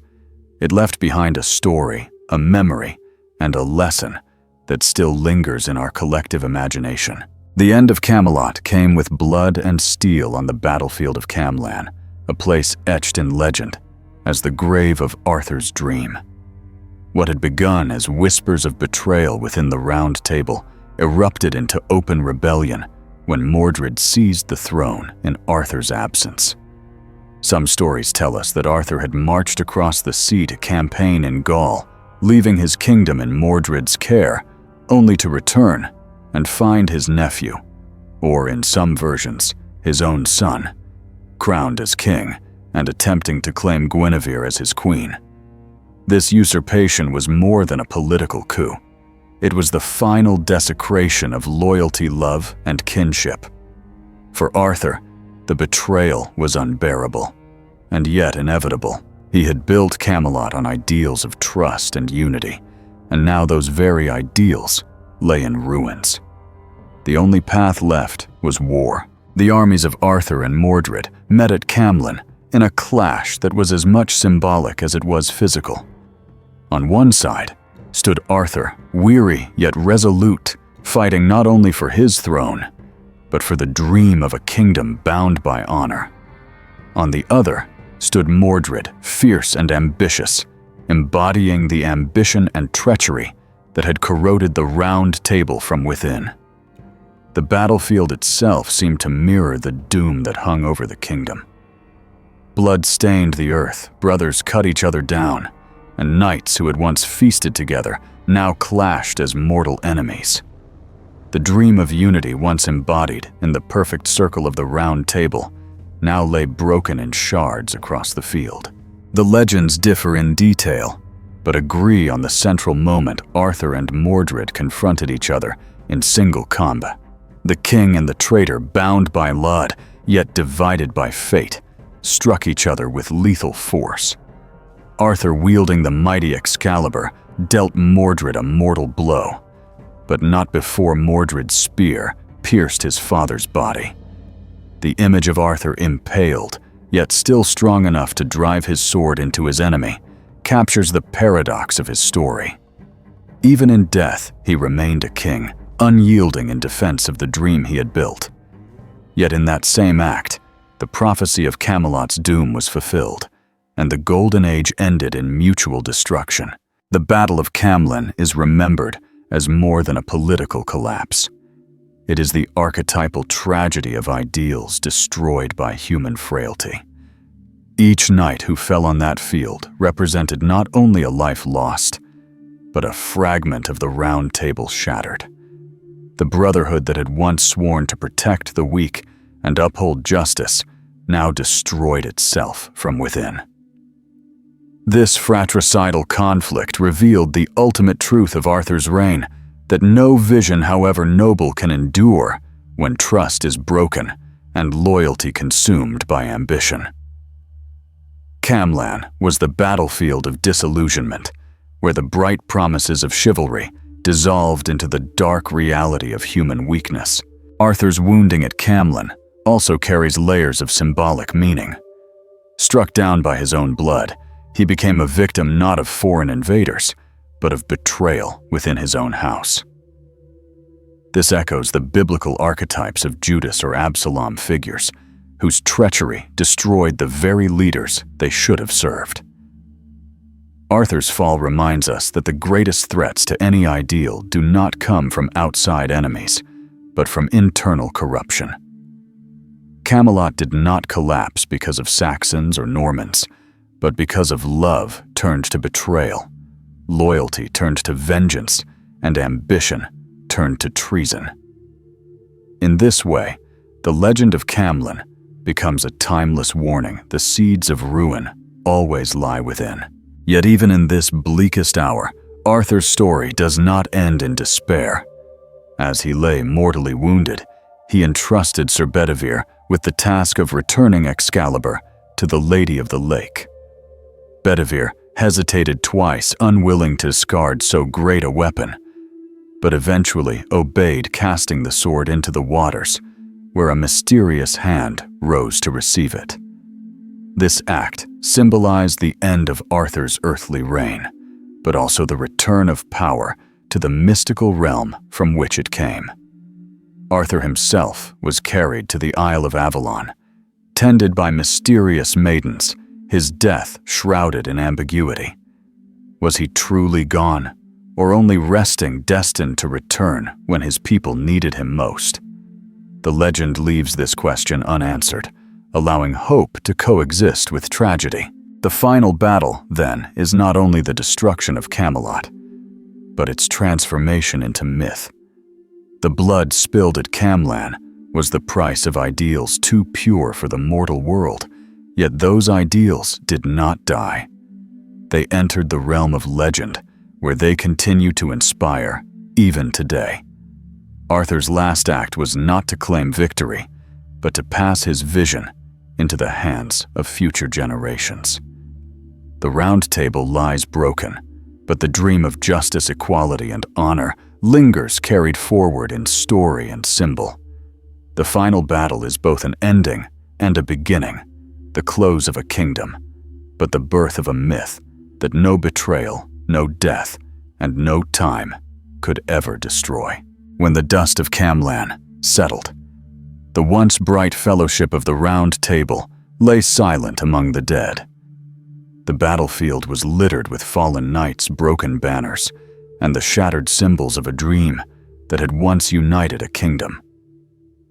It left behind a story, a memory, and a lesson that still lingers in our collective imagination. The end of Camelot came with blood and steel on the battlefield of Camlan, a place etched in legend as the grave of Arthur's dream. What had begun as whispers of betrayal within the Round Table erupted into open rebellion when Mordred seized the throne in Arthur's absence. Some stories tell us that Arthur had marched across the sea to campaign in Gaul, leaving his kingdom in Mordred's care, only to return and find his nephew, or in some versions, his own son, crowned as king and attempting to claim Guinevere as his queen. This usurpation was more than a political coup. It was the final desecration of loyalty, love, and kinship. For Arthur, the betrayal was unbearable, and yet inevitable. He had built Camelot on ideals of trust and unity, and now those very ideals lay in ruins. The only path left was war. The armies of Arthur and Mordred met at Camlann in a clash that was as much symbolic as it was physical. On one side stood Arthur, weary yet resolute, fighting not only for his throne, but for the dream of a kingdom bound by honor. On the other stood Mordred, fierce and ambitious, embodying the ambition and treachery that had corroded the Round Table from within. The battlefield itself seemed to mirror the doom that hung over the kingdom. Blood stained the earth, brothers cut each other down, and knights who had once feasted together now clashed as mortal enemies. The dream of unity once embodied in the perfect circle of the Round Table now lay broken in shards across the field. The legends differ in detail, but agree on the central moment Arthur and Mordred confronted each other in single combat. The king and the traitor, bound by blood, yet divided by fate, struck each other with lethal force. Arthur, wielding the mighty Excalibur, dealt Mordred a mortal blow, but not before Mordred's spear pierced his father's body. The image of Arthur impaled, yet still strong enough to drive his sword into his enemy, captures the paradox of his story. Even in death, he remained a king, unyielding in defense of the dream he had built. Yet in that same act, the prophecy of Camelot's doom was fulfilled, and the Golden Age ended in mutual destruction. The Battle of Camlann is remembered as more than a political collapse. It is the archetypal tragedy of ideals destroyed by human frailty. Each knight who fell on that field represented not only a life lost, but a fragment of the Round Table shattered. The brotherhood that had once sworn to protect the weak and uphold justice now destroyed itself from within. This fratricidal conflict revealed the ultimate truth of Arthur's reign, that no vision, however noble, can endure when trust is broken and loyalty consumed by ambition. Camlann was the battlefield of disillusionment, where the bright promises of chivalry dissolved into the dark reality of human weakness. Arthur's wounding at Camlann also carries layers of symbolic meaning. Struck down by his own blood, he became a victim not of foreign invaders, but of betrayal within his own house. This echoes the biblical archetypes of Judas or Absalom figures, whose treachery destroyed the very leaders they should have served. Arthur's fall reminds us that the greatest threats to any ideal do not come from outside enemies, but from internal corruption. Camelot did not collapse because of Saxons or Normans, but because of love turned to betrayal, loyalty turned to vengeance, and ambition turned to treason. In this way, the legend of Camlann becomes a timeless warning. The seeds of ruin always lie within. Yet even in this bleakest hour, Arthur's story does not end in despair. As he lay mortally wounded, he entrusted Sir Bedivere with the task of returning Excalibur to the Lady of the Lake. Bedivere hesitated twice, unwilling to discard so great a weapon, but eventually obeyed, casting the sword into the waters, where a mysterious hand rose to receive it. This act symbolized the end of Arthur's earthly reign, but also the return of power to the mystical realm from which it came. Arthur himself was carried to the Isle of Avalon, tended by mysterious maidens, his death shrouded in ambiguity. Was he truly gone, or only resting, destined to return when his people needed him most? The legend leaves this question unanswered, allowing hope to coexist with tragedy. The final battle, then, is not only the destruction of Camelot, but its transformation into myth. The blood spilled at Camlann was the price of ideals too pure for the mortal world, yet those ideals did not die. They entered the realm of legend, where they continue to inspire even today. Arthur's last act was not to claim victory, but to pass his vision into the hands of future generations. The Round Table lies broken, but the dream of justice, equality, and honor lingers, carried forward in story and symbol. The final battle is both an ending and a beginning, the close of a kingdom, but the birth of a myth that no betrayal, no death, and no time could ever destroy. When the dust of Camlan settled, the once bright fellowship of the Round Table lay silent among the dead. The battlefield was littered with fallen knights' broken banners and the shattered symbols of a dream that had once united a kingdom.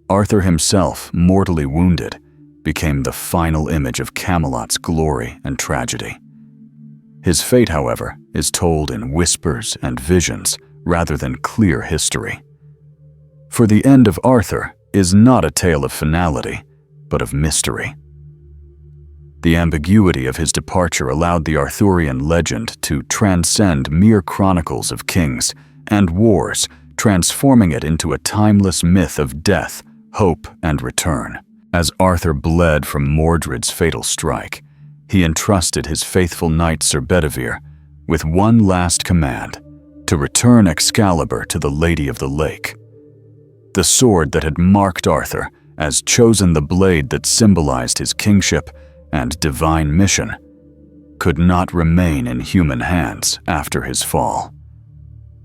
Arthur himself, mortally wounded, became the final image of Camelot's glory and tragedy. His fate, however, is told in whispers and visions rather than clear history. For the end of Arthur is not a tale of finality, but of mystery. The ambiguity of his departure allowed the Arthurian legend to transcend mere chronicles of kings and wars, transforming it into a timeless myth of death, hope, and return. As Arthur bled from Mordred's fatal strike, he entrusted his faithful knight Sir Bedivere with one last command: to return Excalibur to the Lady of the Lake. The sword that had marked Arthur as chosen, the blade that symbolized his kingship and divine mission, could not remain in human hands after his fall.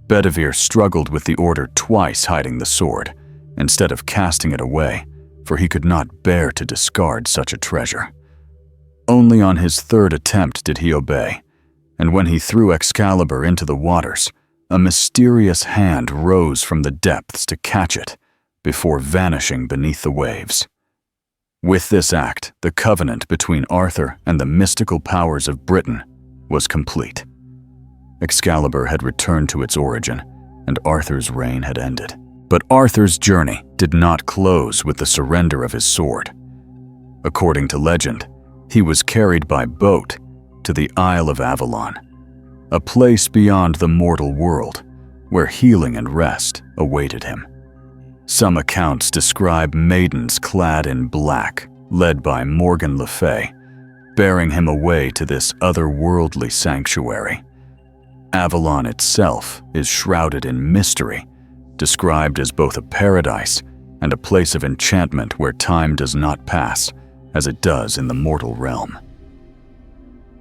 Bedivere struggled with the order, twice hiding the sword, instead of casting it away, for he could not bear to discard such a treasure. Only on his third attempt did he obey, and when he threw Excalibur into the waters, a mysterious hand rose from the depths to catch it, before vanishing beneath the waves. With this act, the covenant between Arthur and the mystical powers of Britain was complete. Excalibur had returned to its origin, and Arthur's reign had ended. But Arthur's journey did not close with the surrender of his sword. According to legend, he was carried by boat to the Isle of Avalon, a place beyond the mortal world where healing and rest awaited him. Some accounts describe maidens clad in black, led by Morgan Le Fay, bearing him away to this otherworldly sanctuary. Avalon itself is shrouded in mystery, described as both a paradise and a place of enchantment where time does not pass, as it does in the mortal realm.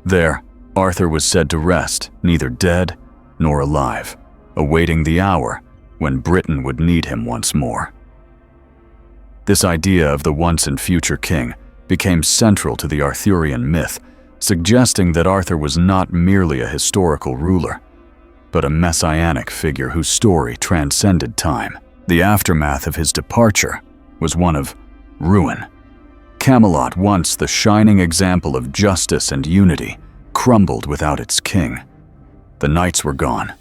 There, Arthur was said to rest, neither dead nor alive, awaiting the hour when Britain would need him once more. This idea of the once and future king became central to the Arthurian myth, suggesting that Arthur was not merely a historical ruler, but a messianic figure whose story transcended time. The aftermath of his departure was one of ruin. Camelot, once the shining example of justice and unity, crumbled without its king. The knights were gone,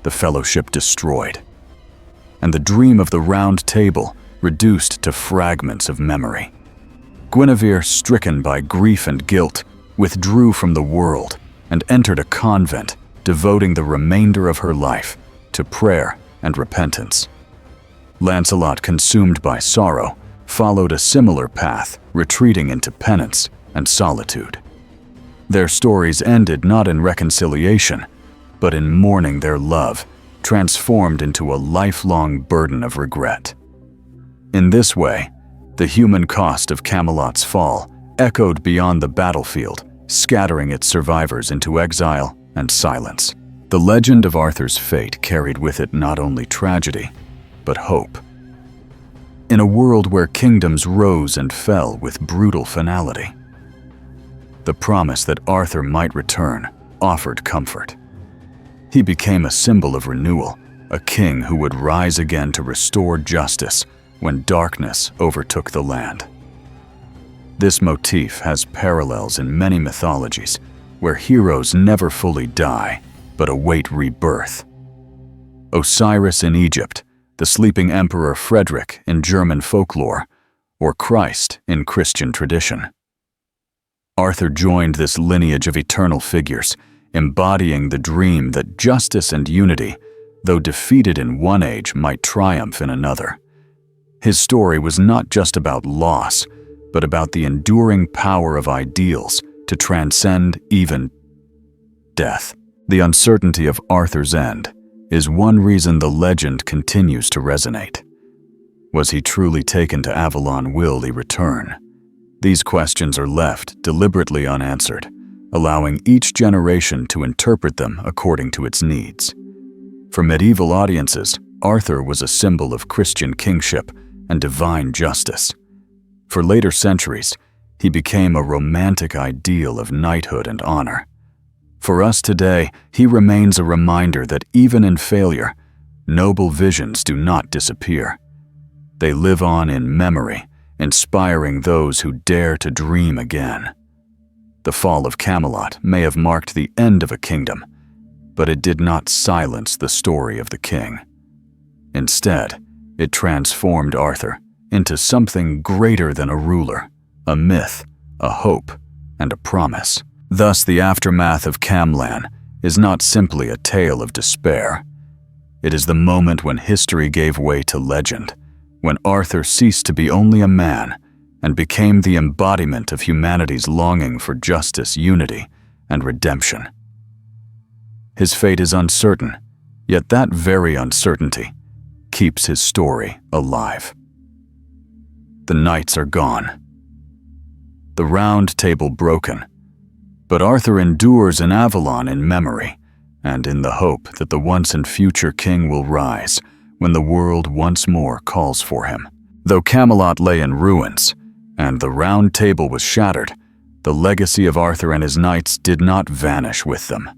the fellowship destroyed, and the dream of the Round Table reduced to fragments of memory. Guinevere, stricken by grief and guilt, withdrew from the world and entered a convent, devoting the remainder of her life to prayer and repentance. Lancelot, consumed by sorrow, followed a similar path, retreating into penance and solitude. Their stories ended not in reconciliation, but in mourning their love, transformed into a lifelong burden of regret. In this way, the human cost of Camelot's fall echoed beyond the battlefield, scattering its survivors into exile and silence. The legend of Arthur's fate carried with it not only tragedy, but hope. In a world where kingdoms rose and fell with brutal finality, the promise that Arthur might return offered comfort. He became a symbol of renewal, a king who would rise again to restore justice when darkness overtook the land. This motif has parallels in many mythologies, where heroes never fully die, but await rebirth. Osiris in Egypt, the sleeping Emperor Frederick in German folklore, or Christ in Christian tradition. Arthur joined this lineage of eternal figures, embodying the dream that justice and unity, though defeated in one age, might triumph in another. His story was not just about loss, but about the enduring power of ideals to transcend even death. The uncertainty of Arthur's end is one reason the legend continues to resonate. Was he truly taken to Avalon? Will he return? These questions are left deliberately unanswered, allowing each generation to interpret them according to its needs. For medieval audiences, Arthur was a symbol of Christian kingship and divine justice. For later centuries, he became a romantic ideal of knighthood and honor. For us today, he remains a reminder that even in failure, noble visions do not disappear. They live on in memory, inspiring those who dare to dream again. The fall of Camelot may have marked the end of a kingdom, but it did not silence the story of the king. Instead, it transformed Arthur into something greater than a ruler, a myth, a hope, and a promise. Thus, the aftermath of Camlan is not simply a tale of despair. It is the moment when history gave way to legend, when Arthur ceased to be only a man and became the embodiment of humanity's longing for justice, unity, and redemption. His fate is uncertain, yet that very uncertainty keeps his story alive. The knights are gone, the round table broken, but Arthur endures in Avalon in memory and in the hope that the once and future king will rise when the world once more calls for him. Though Camelot lay in ruins and the round table was shattered, the legacy of Arthur and his knights did not vanish with them.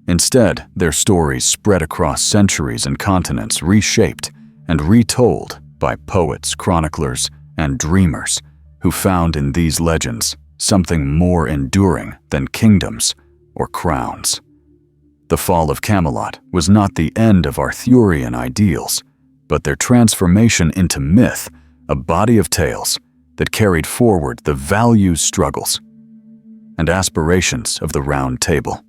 Instead, their stories spread across centuries and continents, reshaped and retold by poets, chroniclers, and dreamers who found in these legends something more enduring than kingdoms or crowns. The fall of Camelot was not the end of Arthurian ideals, but their transformation into myth, a body of tales that carried forward the values, struggles, and aspirations of the Round Table.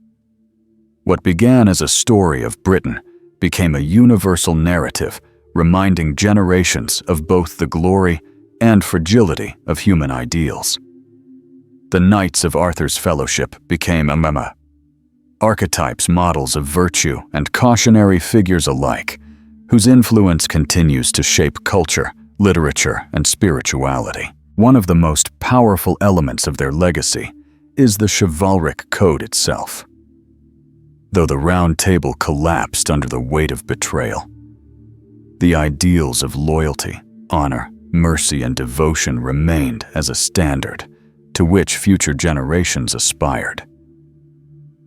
What began as a story of Britain became a universal narrative, reminding generations of both the glory and fragility of human ideals. The Knights of Arthur's Fellowship became archetypes, models of virtue, and cautionary figures alike, whose influence continues to shape culture, literature, and spirituality. One of the most powerful elements of their legacy is the chivalric code itself. Though the Round Table collapsed under the weight of betrayal, the ideals of loyalty, honor, mercy, and devotion remained as a standard to which future generations aspired.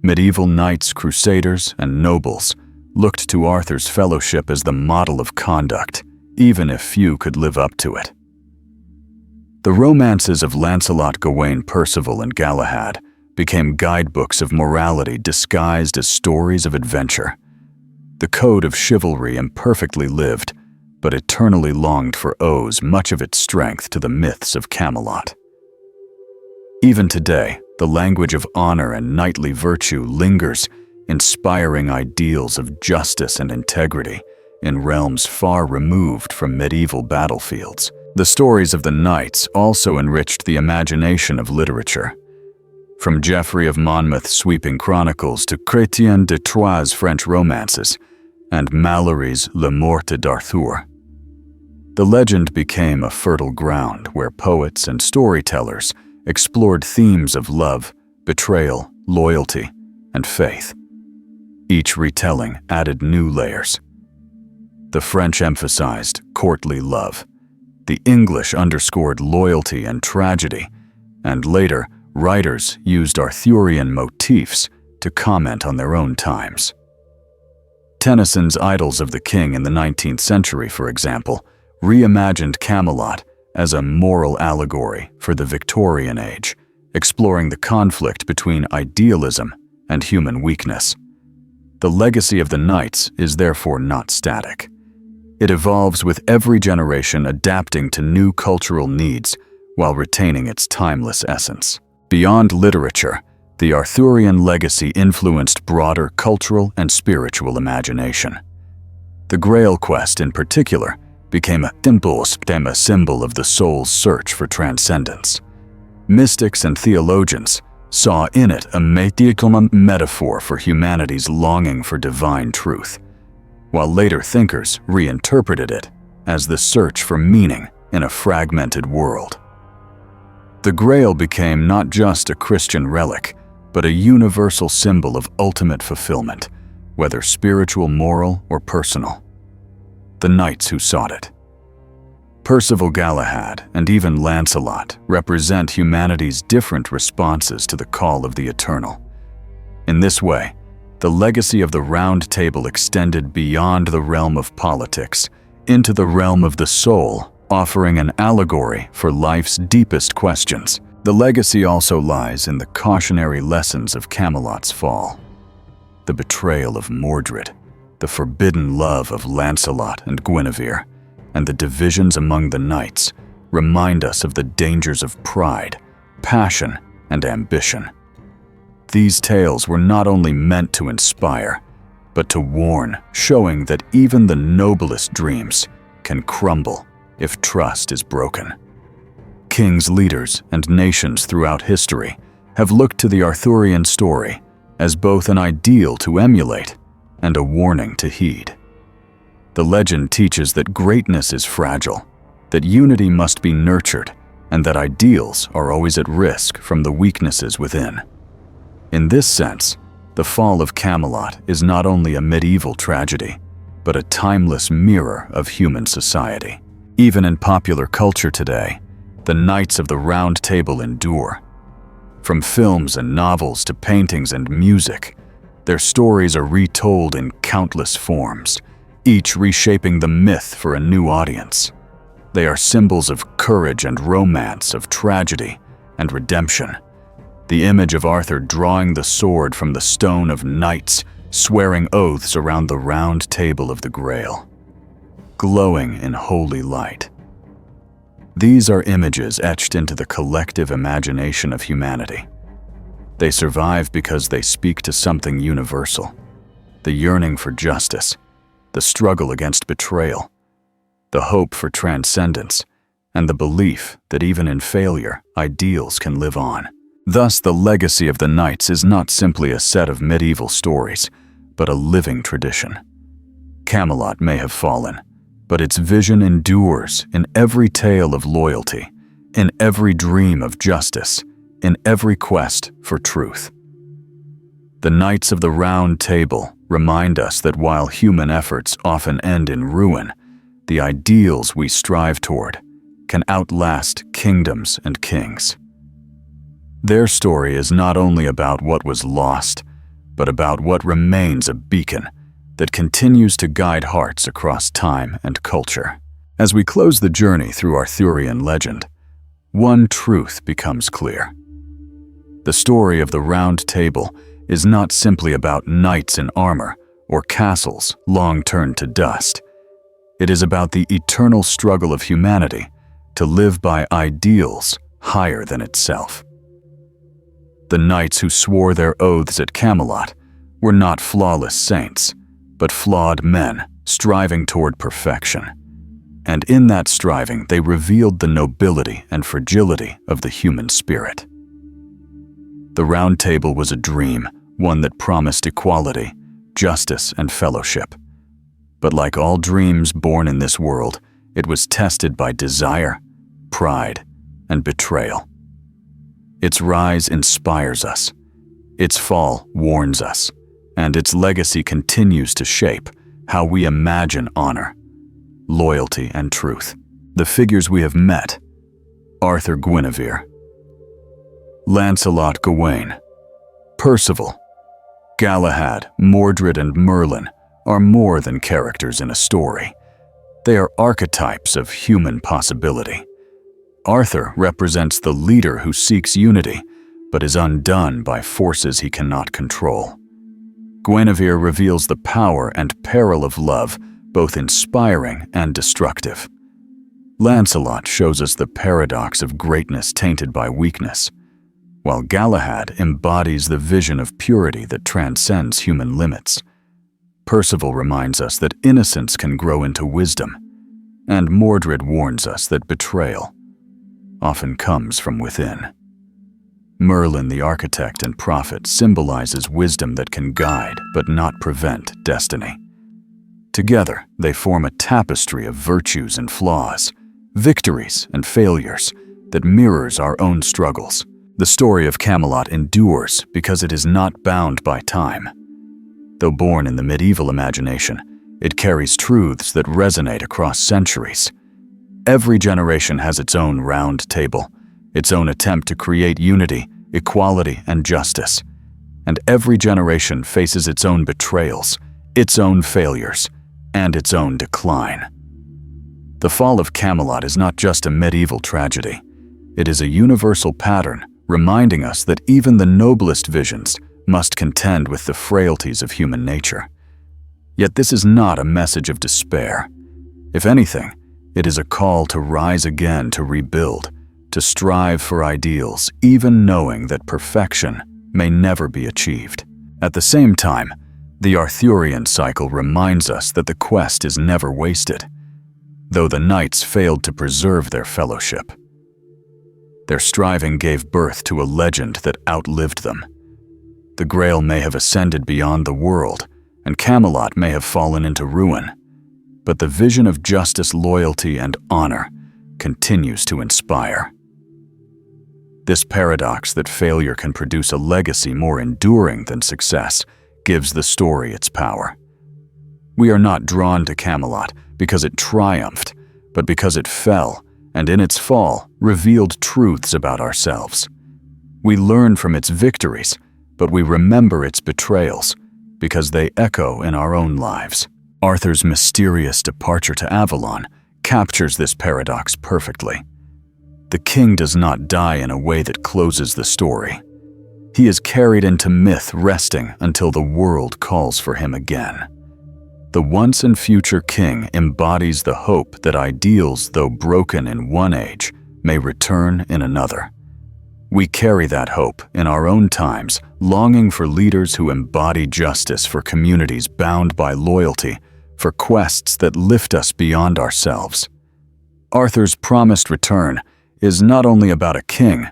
Medieval knights, crusaders, and nobles looked to Arthur's Fellowship as the model of conduct, even if few could live up to it. The romances of Lancelot, Gawain, Percival, and Galahad became guidebooks of morality disguised as stories of adventure. The code of chivalry imperfectly lived, but eternally longed for, owes much of its strength to the myths of Camelot. Even today, the language of honor and knightly virtue lingers, inspiring ideals of justice and integrity in realms far removed from medieval battlefields. The stories of the knights also enriched the imagination of literature. From Geoffrey of Monmouth's sweeping chronicles to Chrétien de Troyes' French romances and Malory's Le Morte d'Arthur, the legend became a fertile ground where poets and storytellers explored themes of love, betrayal, loyalty, and faith. Each retelling added new layers. The French emphasized courtly love. The English underscored loyalty and tragedy, and later, writers used Arthurian motifs to comment on their own times. Tennyson's Idylls of the King in the 19th century, for example, reimagined Camelot as a moral allegory for the Victorian age, exploring the conflict between idealism and human weakness. The legacy of the knights is therefore not static. It evolves with every generation, adapting to new cultural needs while retaining its timeless essence. Beyond literature, the Arthurian legacy influenced broader cultural and spiritual imagination. The Grail quest, in particular, became a symbol of the soul's search for transcendence. Mystics and theologians saw in it a mythological metaphor for humanity's longing for divine truth, while later thinkers reinterpreted it as the search for meaning in a fragmented world. The Grail became not just a Christian relic, but a universal symbol of ultimate fulfillment, whether spiritual, moral, or personal. The knights who sought it. Percival Galahad and even Lancelot represent humanity's different responses to the call of the eternal. In this way, the legacy of the Round Table extended beyond the realm of politics into the realm of the soul, offering an allegory for life's deepest questions. The legacy also lies in the cautionary lessons of Camelot's fall. The betrayal of Mordred, the forbidden love of Lancelot and Guinevere, and the divisions among the knights remind us of the dangers of pride, passion, and ambition. These tales were not only meant to inspire, but to warn, showing that even the noblest dreams can crumble if trust is broken. Kings, leaders, and nations throughout history have looked to the Arthurian story as both an ideal to emulate and a warning to heed. The legend teaches that greatness is fragile, that unity must be nurtured, and that ideals are always at risk from the weaknesses within. In this sense, the fall of Camelot is not only a medieval tragedy, but a timeless mirror of human society. Even in popular culture today, the Knights of the Round Table endure. From films and novels to paintings and music, their stories are retold in countless forms, each reshaping the myth for a new audience. They are symbols of courage and romance, of tragedy and redemption. The image of Arthur drawing the sword from the stone of knights, swearing oaths around the round table of the Grail, glowing in holy light. These are images etched into the collective imagination of humanity. They survive because they speak to something universal: the yearning for justice, the struggle against betrayal, the hope for transcendence, and the belief that even in failure, ideals can live on. Thus, the legacy of the Knights is not simply a set of medieval stories, but a living tradition. Camelot may have fallen, but its vision endures in every tale of loyalty, in every dream of justice, in every quest for truth. The Knights of the Round Table remind us that while human efforts often end in ruin, the ideals we strive toward can outlast kingdoms and kings. Their story is not only about what was lost, but about what remains a beacon that continues to guide hearts across time and culture. As we close the journey through Arthurian legend, one truth becomes clear. The story of the Round Table is not simply about knights in armor or castles long turned to dust. It is about the eternal struggle of humanity to live by ideals higher than itself. The knights who swore their oaths at Camelot were not flawless saints, but flawed men striving toward perfection. And in that striving, they revealed the nobility and fragility of the human spirit. The Round Table was a dream, one that promised equality, justice, and fellowship. But like all dreams born in this world, it was tested by desire, pride, and betrayal. Its rise inspires us, its fall warns us, and its legacy continues to shape how we imagine honor, loyalty, and truth. The figures we have met: Arthur, Guinevere; Lancelot, Gawain; Percival, Galahad, Mordred, and Merlin are more than characters in a story. They are archetypes of human possibility. Arthur represents the leader who seeks unity, but is undone by forces he cannot control. Guinevere reveals the power and peril of love, both inspiring and destructive. Lancelot shows us the paradox of greatness tainted by weakness, while Galahad embodies the vision of purity that transcends human limits. Percival reminds us that innocence can grow into wisdom, and Mordred warns us that betrayal often comes from within. Merlin, the architect and prophet, symbolizes wisdom that can guide but not prevent destiny. Together, they form a tapestry of virtues and flaws, victories and failures that mirrors our own struggles. The story of Camelot endures because it is not bound by time. Though born in the medieval imagination, it carries truths that resonate across centuries. Every generation has its own round table, its own attempt to create unity, equality, and justice. And every generation faces its own betrayals, its own failures, and its own decline. The fall of Camelot is not just a medieval tragedy. It is a universal pattern reminding us that even the noblest visions must contend with the frailties of human nature. Yet this is not a message of despair. If anything, it is a call to rise again, to rebuild, to strive for ideals, even knowing that perfection may never be achieved. At the same time, the Arthurian cycle reminds us that the quest is never wasted, though the knights failed to preserve their fellowship. Their striving gave birth to a legend that outlived them. The Grail may have ascended beyond the world, and Camelot may have fallen into ruin, but the vision of justice, loyalty, and honor continues to inspire. This paradox that failure can produce a legacy more enduring than success gives the story its power. We are not drawn to Camelot because it triumphed, but because it fell, and in its fall, revealed truths about ourselves. We learn from its victories, but we remember its betrayals, because they echo in our own lives. Arthur's mysterious departure to Avalon captures this paradox perfectly. The king does not die in a way that closes the story. He is carried into myth, resting until the world calls for him again. The once and future king embodies the hope that ideals, though broken in one age, may return in another. We carry that hope in our own times, longing for leaders who embody justice, for communities bound by loyalty, for quests that lift us beyond ourselves. Arthur's promised return is not only about a king,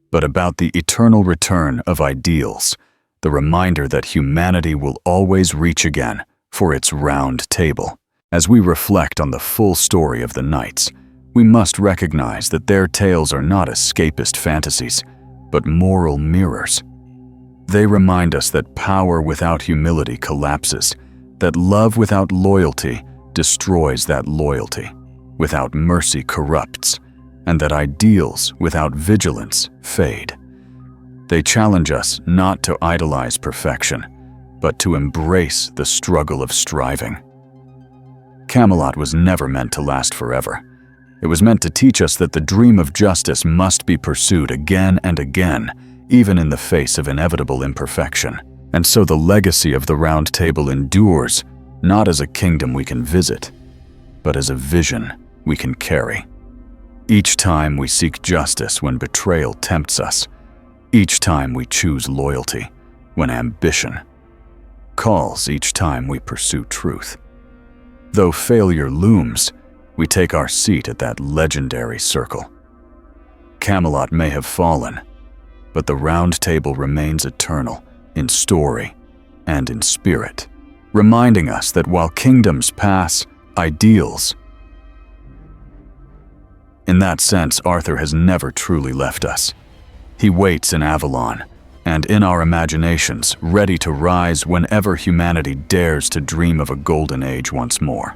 but about the eternal return of ideals, the reminder that humanity will always reach again for its round table. As we reflect on the full story of the knights, we must recognize that their tales are not escapist fantasies, but moral mirrors. They remind us that power without humility collapses, that love without loyalty destroys that loyalty, without mercy corrupts, and that ideals without vigilance fade. They challenge us not to idolize perfection, but to embrace the struggle of striving. Camelot was never meant to last forever. It was meant to teach us that the dream of justice must be pursued again and again, even in the face of inevitable imperfection. And so the legacy of the Round Table endures, not as a kingdom we can visit, but as a vision we can carry. Each time we seek justice when betrayal tempts us, each time we choose loyalty when ambition calls, each time we pursue truth. Though failure looms, we take our seat at that legendary circle. Camelot may have fallen, but the Round Table remains eternal in story and in spirit, reminding us that while kingdoms pass, ideals. In that sense, Arthur has never truly left us. He waits in Avalon, and in our imaginations, ready to rise whenever humanity dares to dream of a golden age once more.